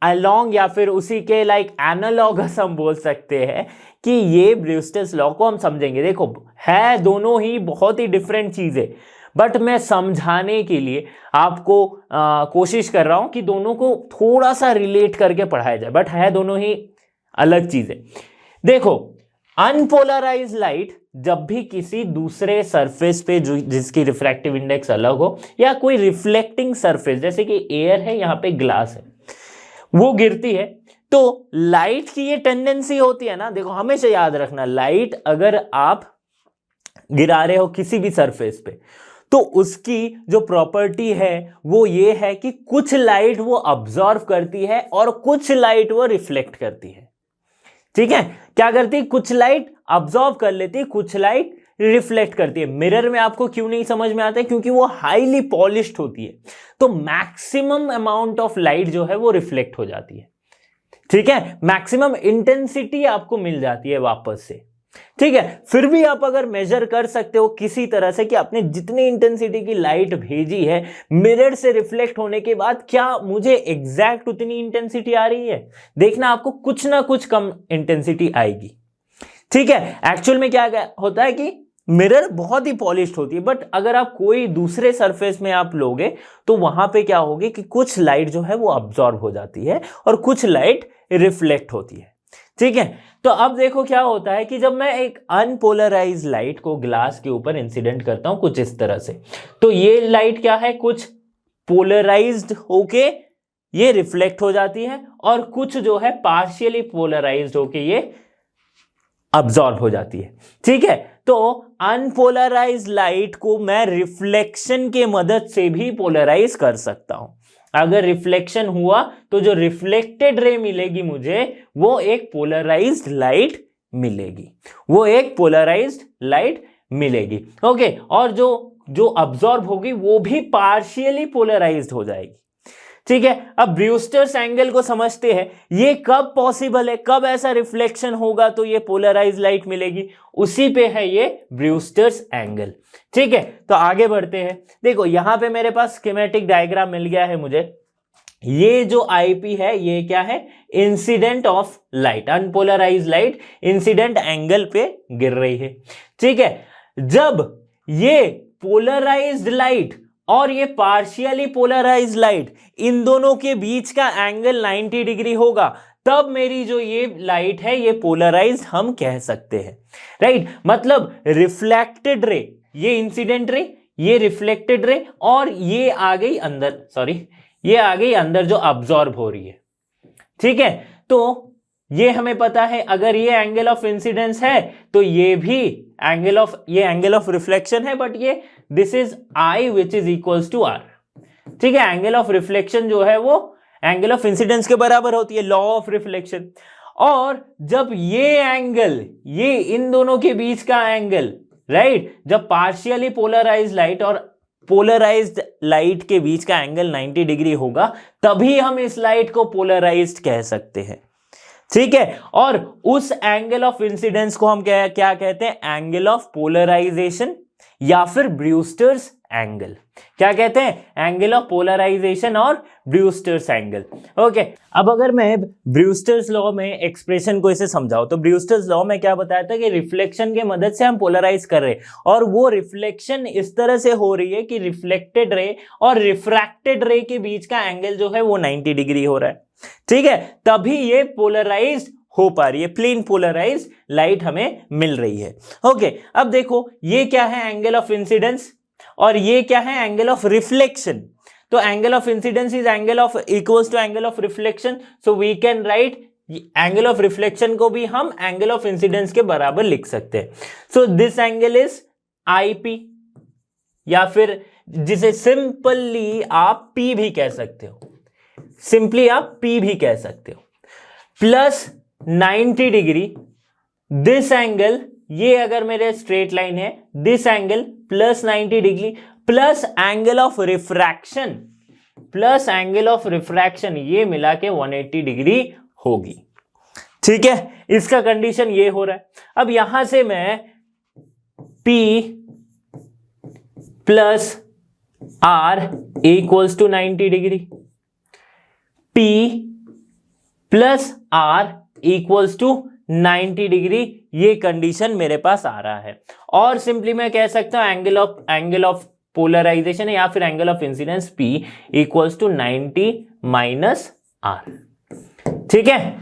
अलोंग या फिर उसी के लाइक एनालॉगस हम बोल सकते हैं कि ये ब्रूस्टर्स लॉ को हम समझेंगे। देखो, है दोनों ही बहुत ही डिफरेंट चीजें, बट मैं समझाने के लिए आपको कोशिश कर रहा हूं कि दोनों को थोड़ा सा रिलेट करके पढ़ाया जाए, बट है दोनों ही अलग चीजें। देखो, अनपोलराइज लाइट जब भी किसी दूसरे सरफेस पे जो जिसकी रिफ्रैक्टिव इंडेक्स अलग हो, या कोई रिफ्लेक्टिंग सरफेस जैसे कि एयर है, यहां पे ग्लास है, वो गिरती है, तो लाइट की ये टेंडेंसी होती है ना, देखो हमेशा याद रखना, लाइट अगर आप गिरा रहे हो किसी भी सरफेस पे, तो उसकी जो प्रॉपर्टी है वो ये है कि कुछ लाइट वो ऑब्जर्व करती है और कुछ लाइट वो रिफ्लेक्ट करती है। ठीक है, क्या करती है, कुछ लाइट ऑब्जर्व कर लेती है, कुछ लाइट रिफ्लेक्ट करती है। मिरर में आपको क्यों नहीं समझ में आता है, क्योंकि वो हाईली पॉलिश्ड होती है, तो मैक्सिमम अमाउंट ऑफ लाइट जो है वो रिफ्लेक्ट हो जाती है। ठीक है, मैक्सिमम इंटेंसिटी आपको मिल जाती है वापस से। ठीक है, फिर भी आप अगर मेजर कर सकते हो किसी तरह से कि आपने जितनी इंटेंसिटी की लाइट भेजी है मिरर से रिफ्लेक्ट होने के बाद, क्या मुझे एग्जैक्ट उतनी इंटेंसिटी आ रही है, देखना आपको कुछ ना कुछ कम इंटेंसिटी आएगी। ठीक है, एक्चुअल में क्या होता है कि मिरर बहुत ही पॉलिश्ड होती है, बट अगर आप कोई दूसरे सरफेस में आप लोगे तो वहां पे क्या होगी कि कुछ लाइट जो है वो अब्सॉर्ब हो जाती है और कुछ लाइट रिफ्लेक्ट होती है। ठीक है, तो अब देखो क्या होता है कि जब मैं एक अनपोलराइज लाइट को ग्लास के ऊपर इंसिडेंट करता हूं कुछ इस तरह से, तो ये लाइट क्या है, कुछ पोलराइज्ड होके ये रिफ्लेक्ट हो जाती है और कुछ जो है पार्शियली पोलराइज्ड होके ये अब्सॉर्ब हो जाती है। ठीक है, तो अनपोलराइज लाइट को मैं रिफ्लेक्शन के मदद से भी पोलराइज कर सकता हूं। अगर रिफ्लेक्शन हुआ तो जो रिफ्लेक्टेड रे मिलेगी मुझे, वो एक पोलराइज्ड लाइट मिलेगी, वो एक पोलराइज्ड लाइट मिलेगी। ओके, और जो अब्सॉर्ब होगी वो भी पार्शियली पोलराइज्ड हो जाएगी। ठीक है, अब ब्रूस्टर्स एंगल को समझते हैं, ये कब पॉसिबल है, कब ऐसा रिफ्लेक्शन होगा तो ये पोलराइज्ड लाइट मिलेगी, उसी पे है ये ब्रूस्टर्स एंगल। ठीक है, तो आगे बढ़ते हैं। देखो यहां पे मेरे पास स्कीमेटिक डायग्राम मिल गया है मुझे। ये जो आईपी है ये क्या है, incident of light, unpolarised light incident angle पे गिर रही है। ठीक है, जब ये पोलराइज्ड लाइट और ये पार्शियली पोलराइज्ड लाइट, इन दोनों के बीच का एंगल 90 डिग्री होगा, तब मेरी जो ये लाइट है ये पोलराइज्ड हम कह सकते हैं। राइट, मतलब रिफ्लेक्टेड रे, ये इंसिडेंट रे, ये रिफ्लेक्टेड रे, और ये आ गई अंदर, सॉरी ये आ गई अंदर जो अब्सॉर्ब हो रही है। ठीक है, तो ये हमें पता है, अगर ये एंगल ऑफ इंसिडेंस है तो ये भी एंगल ऑफ रिफ्लेक्शन है, बट ये this is I which is equals to R. ठीक है, एंगल ऑफ रिफ्लेक्शन जो है वो एंगल ऑफ इंसिडेंस के बराबर होती है, लॉ ऑफ रिफ्लेक्शन। और जब ये एंगल, ये इन दोनों के बीच का एंगल, राइट, जब पार्शियली पोलराइज्ड लाइट और पोलराइज्ड लाइट के बीच का एंगल 90 डिग्री होगा, तभी हम इस लाइट को पोलराइज्ड कह सकते हैं। ठीक है, और उस एंगल ऑफ इंसिडेंस को हम क्या कहते हैं, एंगल ऑफ पोलराइजेशन या फिर ब्रूस्टर्स एंगल। क्या कहते हैं, एंगल ऑफ पोलराइजेशन और ब्रूस्टर्स एंगल। ओके, अब अगर मैं ब्रूस्टर्स लॉ में एक्सप्रेशन को इसे समझाऊं, तो ब्रूस्टर्स लॉ में क्या बताया था कि रिफ्लेक्शन के मदद से हम पोलराइज कर रहे हैं, और वो रिफ्लेक्शन इस तरह से हो रही है कि रिफ्लेक्टेड रे और रिफ्रैक्टेड रे के बीच का एंगल जो है वो 90 डिग्री हो रहा है। ठीक है, तभी ये पोलराइज्ड हो पा रही है, प्लेन पोलराइज्ड लाइट हमें मिल रही है। ओके, अब देखो ये क्या है, एंगल ऑफ इंसिडेंस, और ये क्या है, एंगल ऑफ रिफ्लेक्शन। तो angle of incidence is angle of equals to angle of reflection, so we can write angle of reflection को भी हम एंगल ऑफ इंसिडेंस के बराबर लिख सकते हैं। So this angle is IP, या फिर जिसे सिंपली आप पी भी कह सकते हो, सिंपली आप पी भी कह सकते हो, प्लस 90 डिग्री दिस एंगल, ये अगर मेरे स्ट्रेट लाइन है, this angle plus 90 degree plus angle of refraction, plus angle of refraction, ये मिला के 180 डिग्री होगी। ठीक है, इसका कंडीशन ये हो रहा है। अब यहां से मैं P plus R equals to 90 degree, P plus R equals to 90 degree, ये कंडीशन मेरे पास आ रहा है। और सिंपली मैं कह सकता हूं एंगल ऑफ पोलराइजेशन है या फिर angle of incidence P equals to 90 minus R। ठीक है,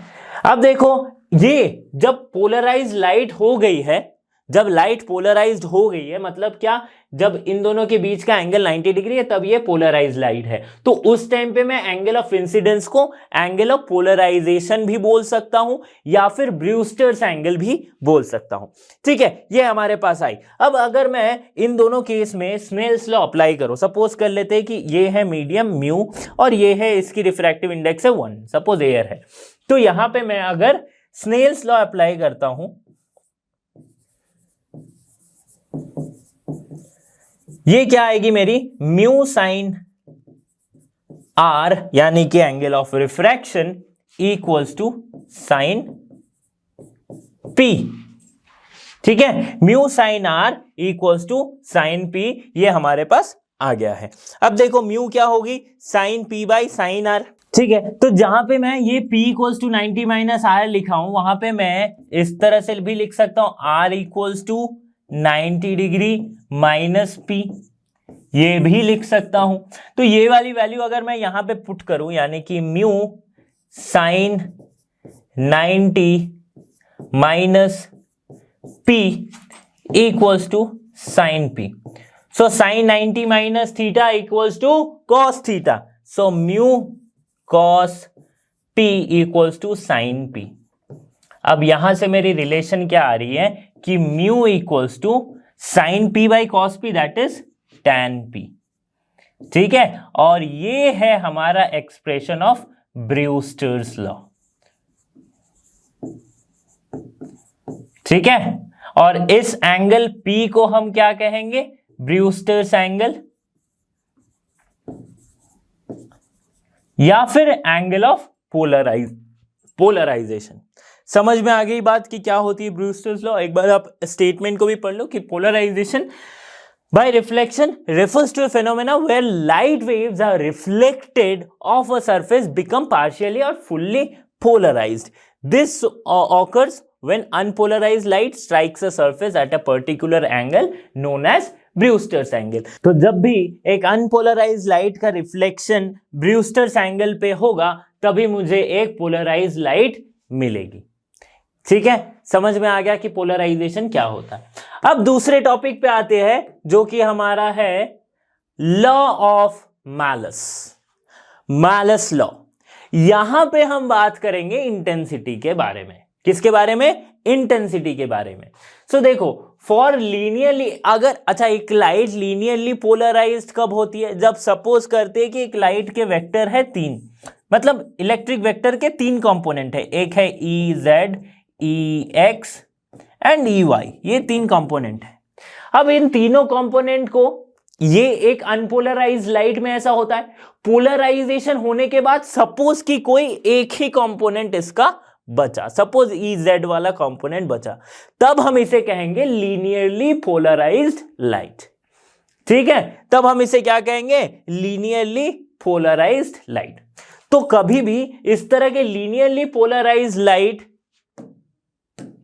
अब देखो ये जब पोलराइज लाइट हो गई है, जब लाइट पोलराइज्ड हो गई है, मतलब क्या, जब इन दोनों के बीच का एंगल 90 डिग्री है तब ये पोलराइज लाइट है। तो उस टाइम पे मैं एंगल ऑफ इंसिडेंस को एंगल ऑफ पोलराइजेशन भी बोल सकता हूं या फिर ब्रूस्टर्स एंगल भी बोल सकता हूं। ठीक है, ये हमारे पास आई। अब अगर मैं इन दोनों केस में स्नेल्स लॉ अप्लाई करूं, सपोज कर लेते हैं कि ये है मीडियम म्यू और ये है इसकी रिफ्रैक्टिव इंडेक्स है 1, सपोज एयर है, तो यहां पे मैं अगर स्नेल्स लॉ अप्लाई करता हूं, ये क्या आएगी मेरी, म्यू साइन आर यानी कि angle of refraction equals to sine P. ठीक है, mu sine R equals to sine P, ये हमारे पास आ गया है। अब देखो म्यू क्या होगी, sine P by sine R. ठीक है, तो जहां पे मैं ये P equals to 90 minus R लिखा हूं, वहां पे मैं इस तरह से भी लिख सकता हूं, R equals to 90 degree minus P, ये भी लिख सकता हूं। तो ये वाली वैल्यू अगर मैं यहां पे पुट करूं, यानी कि mu sine 90 minus P equals to sine P, so sine 90 minus theta equals to cos theta, so mu cos P equals to sine P। अब यहां से मेरी रिलेशन क्या आ रही है कि mu equals to sine P by cos P, that is tan P। ठीक है, और ये है हमारा एक्सप्रेशन ऑफ ब्रूस्टर्स लॉ। ठीक है, और इस एंगल P को हम क्या कहेंगे, ब्रूस्टर्स एंगल या फिर एंगल ऑफ पोलराइजेशन। समझ में आ गई बात कि क्या होती है ब्रूस्टर्स लॉ। एक बार आप स्टेटमेंट को भी पढ़ लो कि polarisation by reflection refers to a phenomena where light waves are reflected off a surface become partially or fully polarized. This occurs when unpolarized light strikes a surface at a particular angle known as Brewster's angle. तो जब भी एक unpolarised light का reflection Brewster's angle पे होगा तभी मुझे एक पोलराइज्ड लाइट मिलेगी। ठीक है, समझ में आ गया कि पोलराइजेशन क्या होता है। अब दूसरे टॉपिक पे आते हैं जो कि हमारा है लॉ ऑफ मैलस लॉ। यहां पे हम बात करेंगे इंटेंसिटी के बारे में। किसके बारे में, इंटेंसिटी के बारे में। सो देखो, फॉर लीनियरली अगर, अच्छा, एक लाइट लीनियरली पोलराइज्ड कब होती है, जब सपोज करते हैं कि एक लाइट के वेक्टर है 3, मतलब इलेक्ट्रिक वेक्टर के 3 कंपोनेंट है, एक है EZ, EX एंड EY, ये 3 कंपोनेंट है। अब इन तीनों कंपोनेंट को, ये एक अनपोलराइज्ड लाइट में ऐसा होता है, पोलराइजेशन होने के बाद सपोज कि कोई एक ही कंपोनेंट इसका बचा, सपोज EZ वाला कंपोनेंट बचा, तब हम इसे कहेंगे लीनियरली पोलराइज्ड लाइट। ठीक है, तब हम इसे क्या कहेंगे, लीनियरली पोलराइज्ड लाइट। तो कभी भी इस तरह के लीनियरली पोलराइज्ड लाइट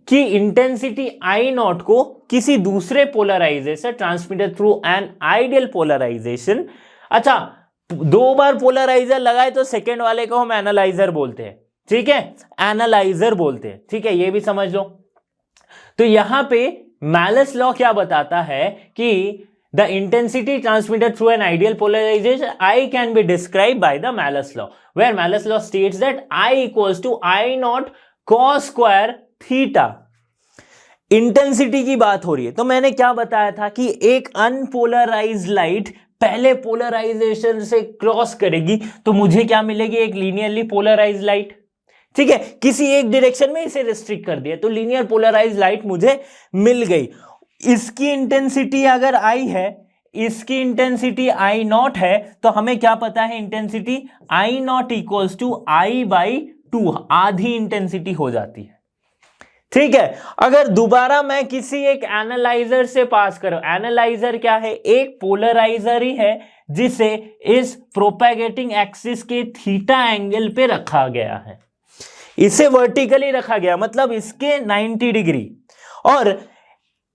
की इंटेंसिटी I0 को किसी दूसरे polarisation transmitted through an ideal polarisation, अच्छा 2 बार पोलराइजर लगाए तो सेकेंड वाले को हम एनालाइजर बोलते हैं। ठीक है, एनालाइजर बोलते हैं। ठीक है, ये भी समझ लो। तो यहां पे मैलस लॉ क्या बताता है कि the intensity transmitted through an ideal polarisation I can be describe by the Malus law, where Malus law states that I equals to I0 cos square theta. Intensity की बात हो रही है, तो मैंने क्या बताया था कि एक अनपोलराइज्ड लाइट पहले पोलराइजेशन से क्रॉस करेगी तो मुझे क्या मिलेगी, एक लीनियरली पोलराइज्ड लाइट। ठीक है, किसी एक डायरेक्शन में इसे रिस्ट्रिक्ट कर दिया तो लीनियर पोलराइज्ड लाइट मुझे मिल गई। इसकी इंटेंसिटी अगर I है, इसकी इंटेंसिटी I0 है, तो हमें क्या पता है, intensity I0 equals to I/2, आधी इंटेंसिटी हो जाती है। ठीक है, अगर दोबारा मैं किसी एक एनालाइजर से पास करूं, एनालाइजर क्या है, एक पोलराइजर ही है जिसे इस प्रोपेगेटिंग एक्सिस के थीटा एंगल पे रखा गया है, इसे वर्टिकली रखा गया, मतलब इसके 90 डिग्री, और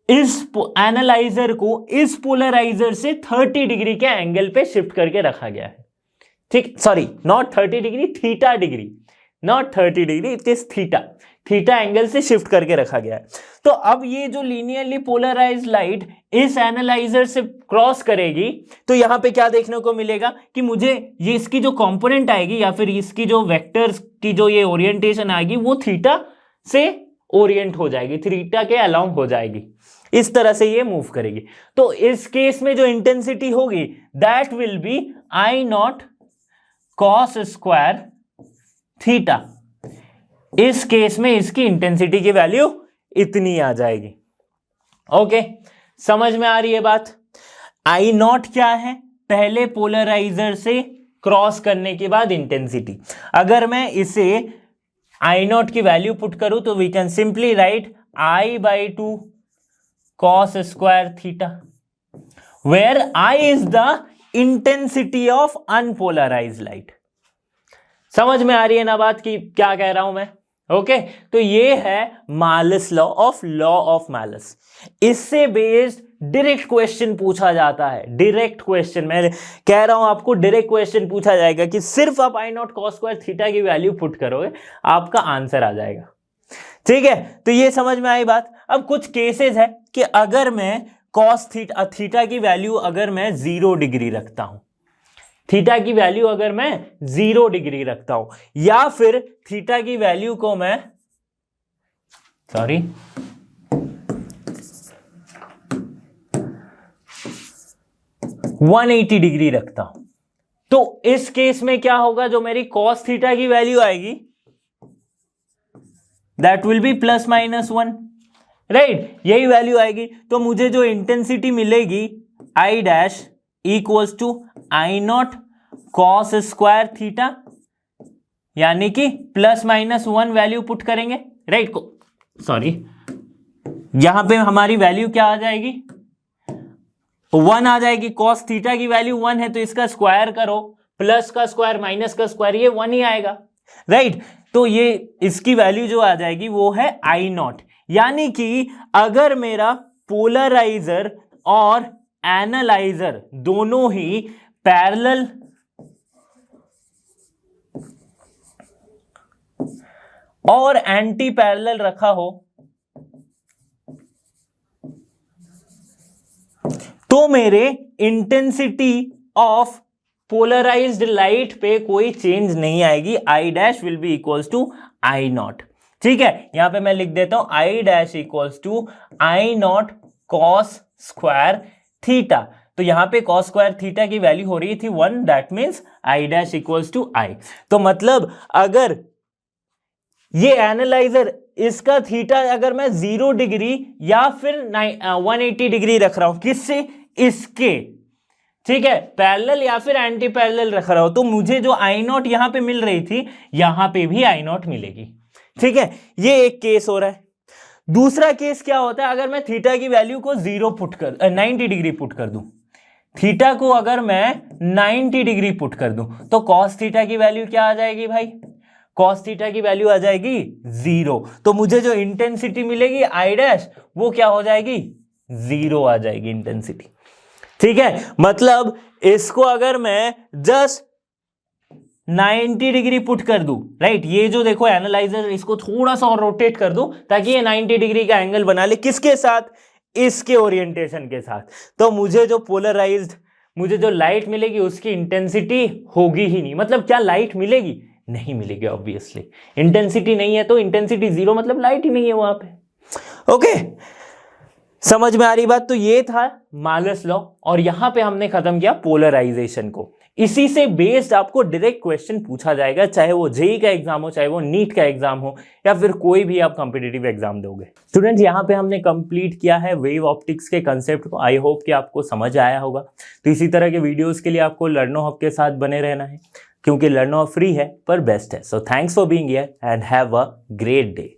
इस एनालाइजर को इस पोलराइजर से 30 डिग्री के एंगल पे शिफ्ट करके रखा गया है, ठीक, sorry not 30 degree, theta degree, not 30 degree, it is theta, theta angle से शिफ्ट करके रखा गया है। तो अब ये जो लीनियरली पोलराइज्ड लाइट इस एनालाइजर से क्रॉस करेगी, तो यहां पे क्या देखने को मिलेगा कि मुझे ये इसकी जो कंपोनेंट आएगी या फिर इसकी जो वेक्टर्स की जो ये ओरिएंटेशन आएगी वो थीटा से ओरिएंट हो जाएगी, थीटा के अलोंग हो जाएगी, इस तरह से ये मूव करेगी। तो इस केस में जो इंटेंसिटी होगी that will be I not cos square theta. इस केस में इसकी इंटेंसिटी की वैल्यू इतनी आ जाएगी। ओके, समझ में आ रही है बात। आई नॉट क्या है? पहले पोलराइजर से क्रॉस करने के बाद इंटेंसिटी। अगर मैं इसे आई नॉट की वैल्यू पुट करूं तो we can simply write I/2 cos square theta, where I is the intensity of unpolarised light. समझ में आ रही है ना बात की क्या कह रहा हूं मैं? ओके, तो ये है मालस लॉ ऑफ मालस। इससे बेस्ड डायरेक्ट क्वेश्चन पूछा जाता है, डायरेक्ट क्वेश्चन, मैं कह रहा हूं आपको डायरेक्ट क्वेश्चन पूछा जाएगा कि सिर्फ आप आई नॉट कॉस स्क्वायर थीटा की वैल्यू पुट करोगे आपका आंसर आ जाएगा। ठीक है, तो ये समझ में आई बात। अब कुछ केसेस है कि अगर मैं कॉस थीटा की वैल्यू अगर मैं 0 डिग्री रखता हूं, थीटा की वैल्यू अगर मैं 0 डिग्री रखता हूं, या फिर थीटा की वैल्यू को मैं 180 डिग्री रखता हूं, तो इस केस में क्या होगा? जो मेरी कॉस थीटा की वैल्यू आएगी दैट विल बी ±1, राइट, यही वैल्यू आएगी। तो मुझे जो इंटेंसिटी मिलेगी I dash equals to I not cos square theta, यानी कि ±1 वैल्यू पुट करेंगे, राइट, सॉरी यहां पे हमारी वैल्यू क्या आ जाएगी? 1 आ जाएगी। कॉस थीटा की वैल्यू 1 है तो इसका स्क्वायर करो, प्लस का स्क्वायर माइनस का स्क्वायर, ये 1 ही आएगा, राइट। तो ये इसकी वैल्यू जो आ जाएगी वो है आई नॉट। यानी कि अगर मेरा पोलराइजर और एनालाइजर दोनों ही पैरेलल और एंटी पैरेलल रखा हो तो मेरे इंटेंसिटी ऑफ पोलराइज्ड लाइट पे कोई चेंज नहीं आएगी। I dash will be equals to I naught. ठीक है, यहां पे मैं लिख देता हूं I dash equals to I not cos square theta. तो यहां पे कॉस स्क्वायर थीटा की वैल्यू हो रही थी 1, that means I dash equals to I. तो मतलब अगर ये एनालाइजर इसका थीटा अगर मैं 0 डिग्री या फिर 180 डिग्री रख रहा हूं, किससे? इसके, ठीक है, पैरेलल या फिर एंटी पैरेलल रख रहा हूं, तो मुझे जो आई नॉट यहां पे मिल रही थी यहां पे भी आई नॉट मिलेगी। ठीक है, ये एक केस हो रहा है। दूसरा केस क्या होता है? अगर मैं थीटा की वैल्यू को 90 डिग्री पुट कर दूं, थीटा को अगर मैं 90 डिग्री पुट कर दूं तो कॉस थीटा की वैल्यू क्या आ जाएगी भाई? कॉस थीटा की वैल्यू आ जाएगी 0। तो मुझे जो इंटेंसिटी मिलेगी आई डैश वो क्या हो जाएगी? 0 आ जाएगी इंटेंसिटी। ठीक है, मतलब इसको अगर मैं जस्ट 90 डिग्री पुट कर दूं, राइट, ये जो देखो एनालाइजर, इसको थोड़ा सा और रोटेट कर दूं ताकि ये 90 डिग्री का एंगल बना ले, किसके साथ? इसके ओरिएंटेशन के साथ। तो मुझे जो पोलराइज्ड, मुझे जो लाइट मिलेगी उसकी इंटेंसिटी होगी ही नहीं। मतलब क्या लाइट मिलेगी? नहीं मिलेगी, ऑब्वियसली इंटेंसिटी नहीं है तो इंटेंसिटी 0, मतलब लाइट ही नहीं है वहां पे। ओके, समझ में आ रही बात। तो ये था मालस लॉ और यहां पे हमने खत्म किया पोलराइजेशन को। इसी से बेस्ड आपको डायरेक्ट क्वेश्चन पूछा जाएगा, चाहे वो जेईई का एग्जाम हो, चाहे वो नीट का एग्जाम हो, या फिर कोई भी आप कॉम्पिटिटिव एग्जाम दोगे। स्टूडेंट्स, यहाँ पे हमने कंप्लीट किया है वेव ऑप्टिक्स के कंसेप्ट को। आई होप कि आपको समझ आया होगा। तो इसी तरह के वीडियोस के लिए आपको लर्नो हब के साथ बने रहना है, क्योंकि लर्नो हब फ्री है पर बेस्ट है। So thanks for being here and have a great day.